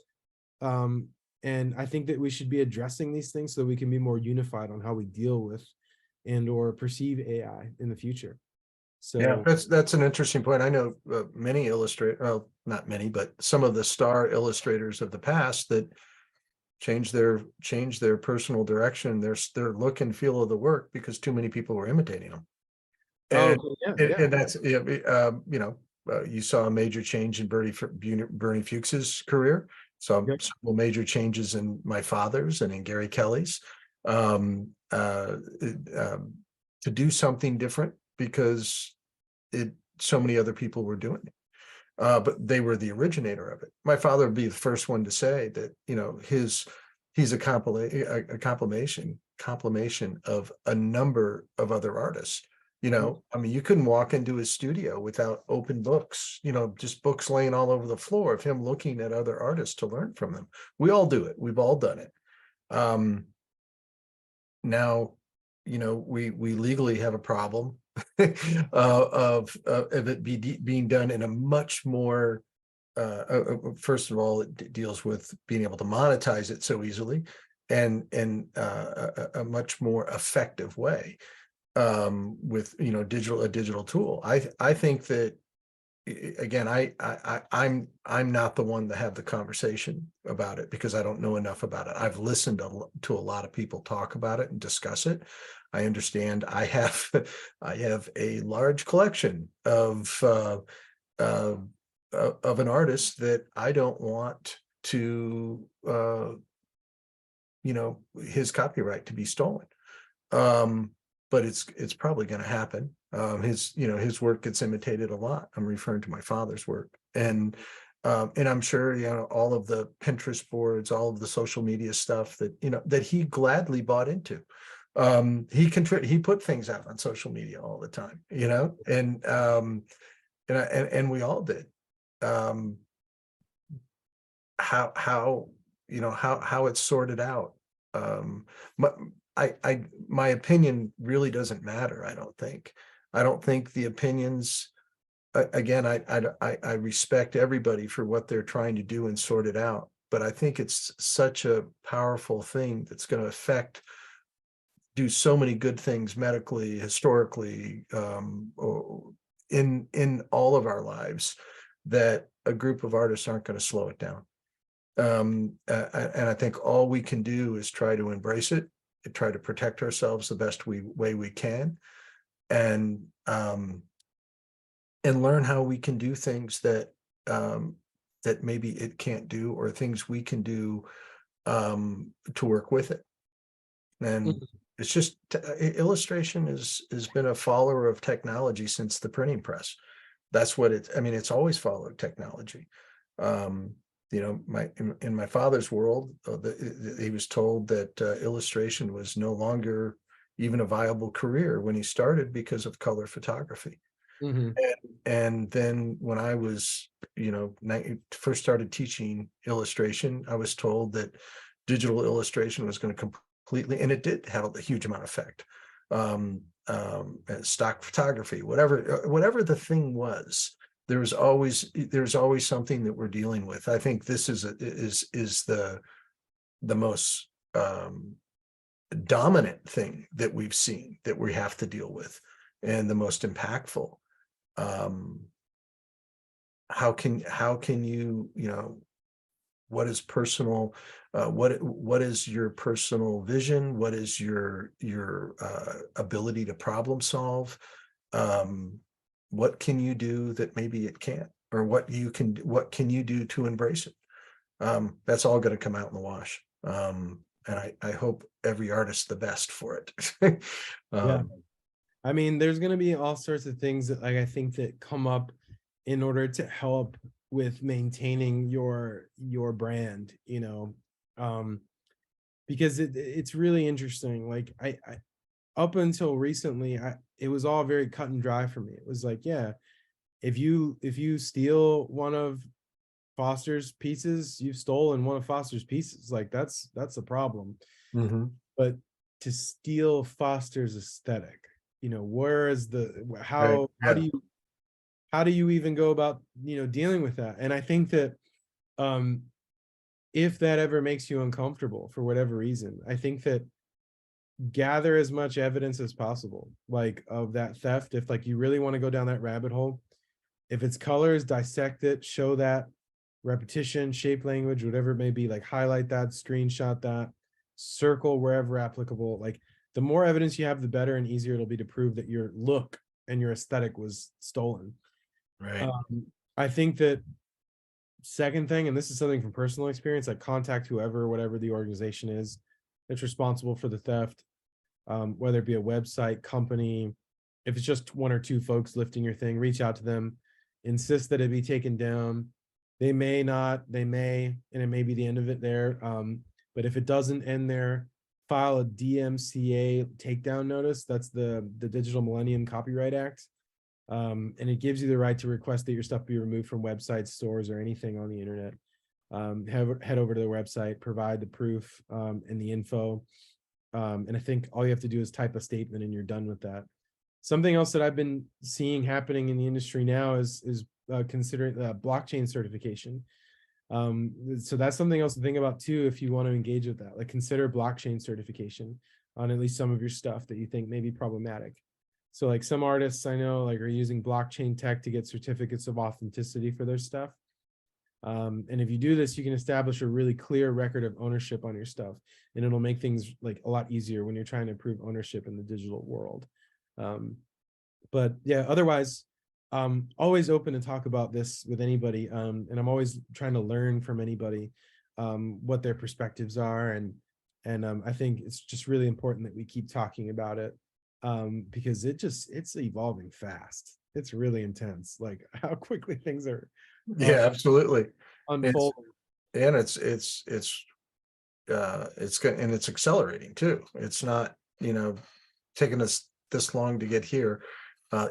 And I think that we should be addressing these things so we can be more unified on how we deal with and or perceive AI in the future. So yeah, that's an interesting point. I know many illustrators, well, not many, but some of the star illustrators of the past that change their personal direction, their look and feel of the work because too many people were imitating them. And and that's you saw a major change in Bernie Fuchs's career. Saw several major changes in my father's and in Gary Kelly's, to do something different because so many other people were doing it. But they were the originator of it. My father would be the first one to say that, you know, he's a compilation of a number of other artists. You know, I mean, you couldn't walk into his studio without open books, you know, just books laying all over the floor of him looking at other artists to learn from them. We all do it. We've all done it. Now, you know, we legally have a problem of it being done in a much more, first of all, it deals with being able to monetize it so easily and a much more effective way, with, you know, a digital tool. I think that, again, I'm not the one to have the conversation about it because I don't know enough about it. I've listened to a lot of people talk about it and discuss it. I understand. I have a large collection of an artist that I don't want to, you know, his copyright to be stolen. but it's probably going to happen. His work gets imitated a lot. I'm referring to my father's work, and I'm sure, all of the Pinterest boards, all of the social media stuff that, that he gladly bought into. He put things out on social media all the time, and we all did. How it's sorted out. My opinion really doesn't matter. I don't think the opinions, again, I respect everybody for what they're trying to do and sort it out, but I think it's such a powerful thing that's going to do so many good things medically, historically, in all of our lives, that a group of artists aren't going to slow it down. And I think all we can do is try to embrace it, and try to protect ourselves the best way we can, and learn how we can do things that that maybe it can't do, or things we can do to work with it. And it's just, illustration has been a follower of technology since the printing press. That's what it's always followed technology. In my father's world, he was told that illustration was no longer even a viable career when he started, because of color photography. Mm-hmm. And then when I was, first started teaching illustration, I was told that digital illustration was going to completely, and it did have a huge amount of effect. Stock photography, whatever the thing was, there's always something that we're dealing with. I think this is the most dominant thing that we've seen, that we have to deal with, and the most impactful. How can you, what is personal, what is your personal vision, what is your ability to problem solve, what can you do that maybe it can't, or what can you do to embrace it? That's all going to come out in the wash, and I hope every artist the best for it. Yeah, I mean, there's going to be all sorts of things that, like, I think that come up in order to help with maintaining your brand, because it's really interesting. Like, I up until recently, it was all very cut and dry for me. It was like, yeah, if you steal one of Foster's pieces, you've stolen one of Foster's pieces. Like, that's a problem. Mm-hmm. But to steal Foster's aesthetic, where is Right. Yeah. how do you even go about, dealing with that? And I think that if that ever makes you uncomfortable for whatever reason, I think that gather as much evidence as possible, like, of that theft. If, like, you really want to go down that rabbit hole, if it's colors, dissect it, show that, repetition, shape language, whatever it may be, like, highlight that, screenshot that, circle wherever applicable. Like, the more evidence you have, the better and easier it'll be to prove that your look and your aesthetic was stolen. Right. I think that second thing, and this is something from personal experience, like, contact whatever the organization is that's responsible for the theft, whether it be a website, company. If it's just one or two folks lifting your thing, reach out to them, insist that it be taken down. They may not, and it may be the end of it there. But if it doesn't end there, file a DMCA takedown notice. That's the Digital Millennium Copyright Act. And it gives you the right to request that your stuff be removed from websites, stores, or anything on the internet. Head over to the website, provide the proof and the info. And I think all you have to do is type a statement and you're done with that. Something else that I've been seeing happening in the industry now is considering blockchain certification. So that's something else to think about too, if you want to engage with that. Like, consider blockchain certification on at least some of your stuff that you think may be problematic. So, like, some artists I know, like, are using blockchain tech to get certificates of authenticity for their stuff. And if you do this, you can establish a really clear record of ownership on your stuff, and it'll make things, like, a lot easier when you're trying to prove ownership in the digital world. But yeah, otherwise, always open to talk about this with anybody. And I'm always trying to learn from anybody, what their perspectives are. And I think it's just really important that we keep talking about it. because it's evolving fast. It's really intense, like how quickly things are Yeah, absolutely. It's unfolding. and and it's accelerating too. It's not, taking us this long to get here,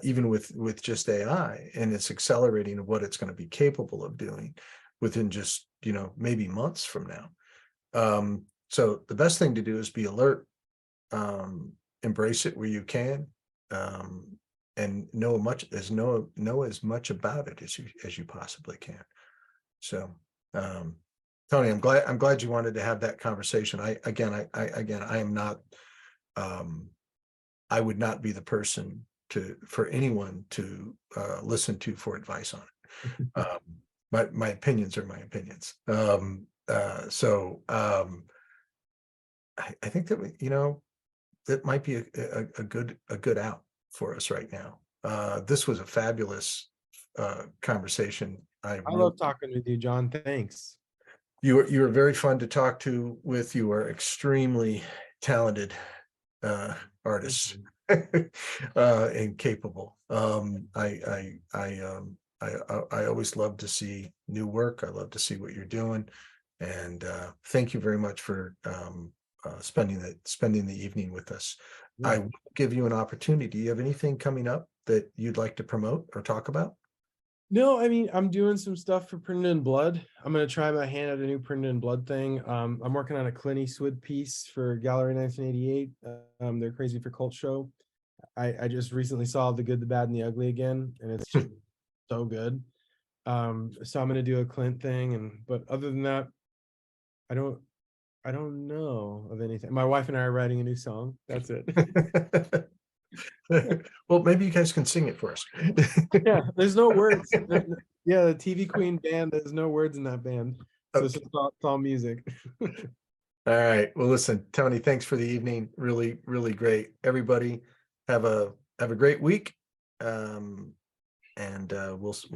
even with just AI, and it's accelerating of what it's going to be capable of doing within just, maybe months from now. So the best thing to do is be alert, embrace it where you can, and know as much about it as you possibly can. So, Tony, I'm glad you wanted to have that conversation. I am not, I would not be the person for anyone to listen to for advice on it. My opinions are my opinions. I think that that might be a good out for us right now. This was a fabulous conversation. I love talking with you, John. Thanks. You are very fun to talk to with. You are extremely talented artists and capable. I always love to see new work. I love to see what you're doing, and thank you very much for spending the evening with us. Yeah. I will give you an opportunity. Do you have anything coming up that you'd like to promote or talk about? No, I mean, I'm doing some stuff for Printed in Blood. I'm gonna try my hand at a new Printed in Blood thing. I'm working on a Clint Eastwood piece for Gallery 1988. They're Crazy for Cult show. I just recently saw The Good, the Bad, and the Ugly again, and it's just so good. So I'm gonna do a Clint thing, but other than that, I don't know of anything. My wife and I are writing a new song. That's it. Well, maybe you guys can sing it for us. Yeah, there's no words. Yeah, the TV Queen band, there's no words in that band. So it's all music. All right. Well, listen, Tony, thanks for the evening. Really, really great. Everybody have a great week. And we'll see.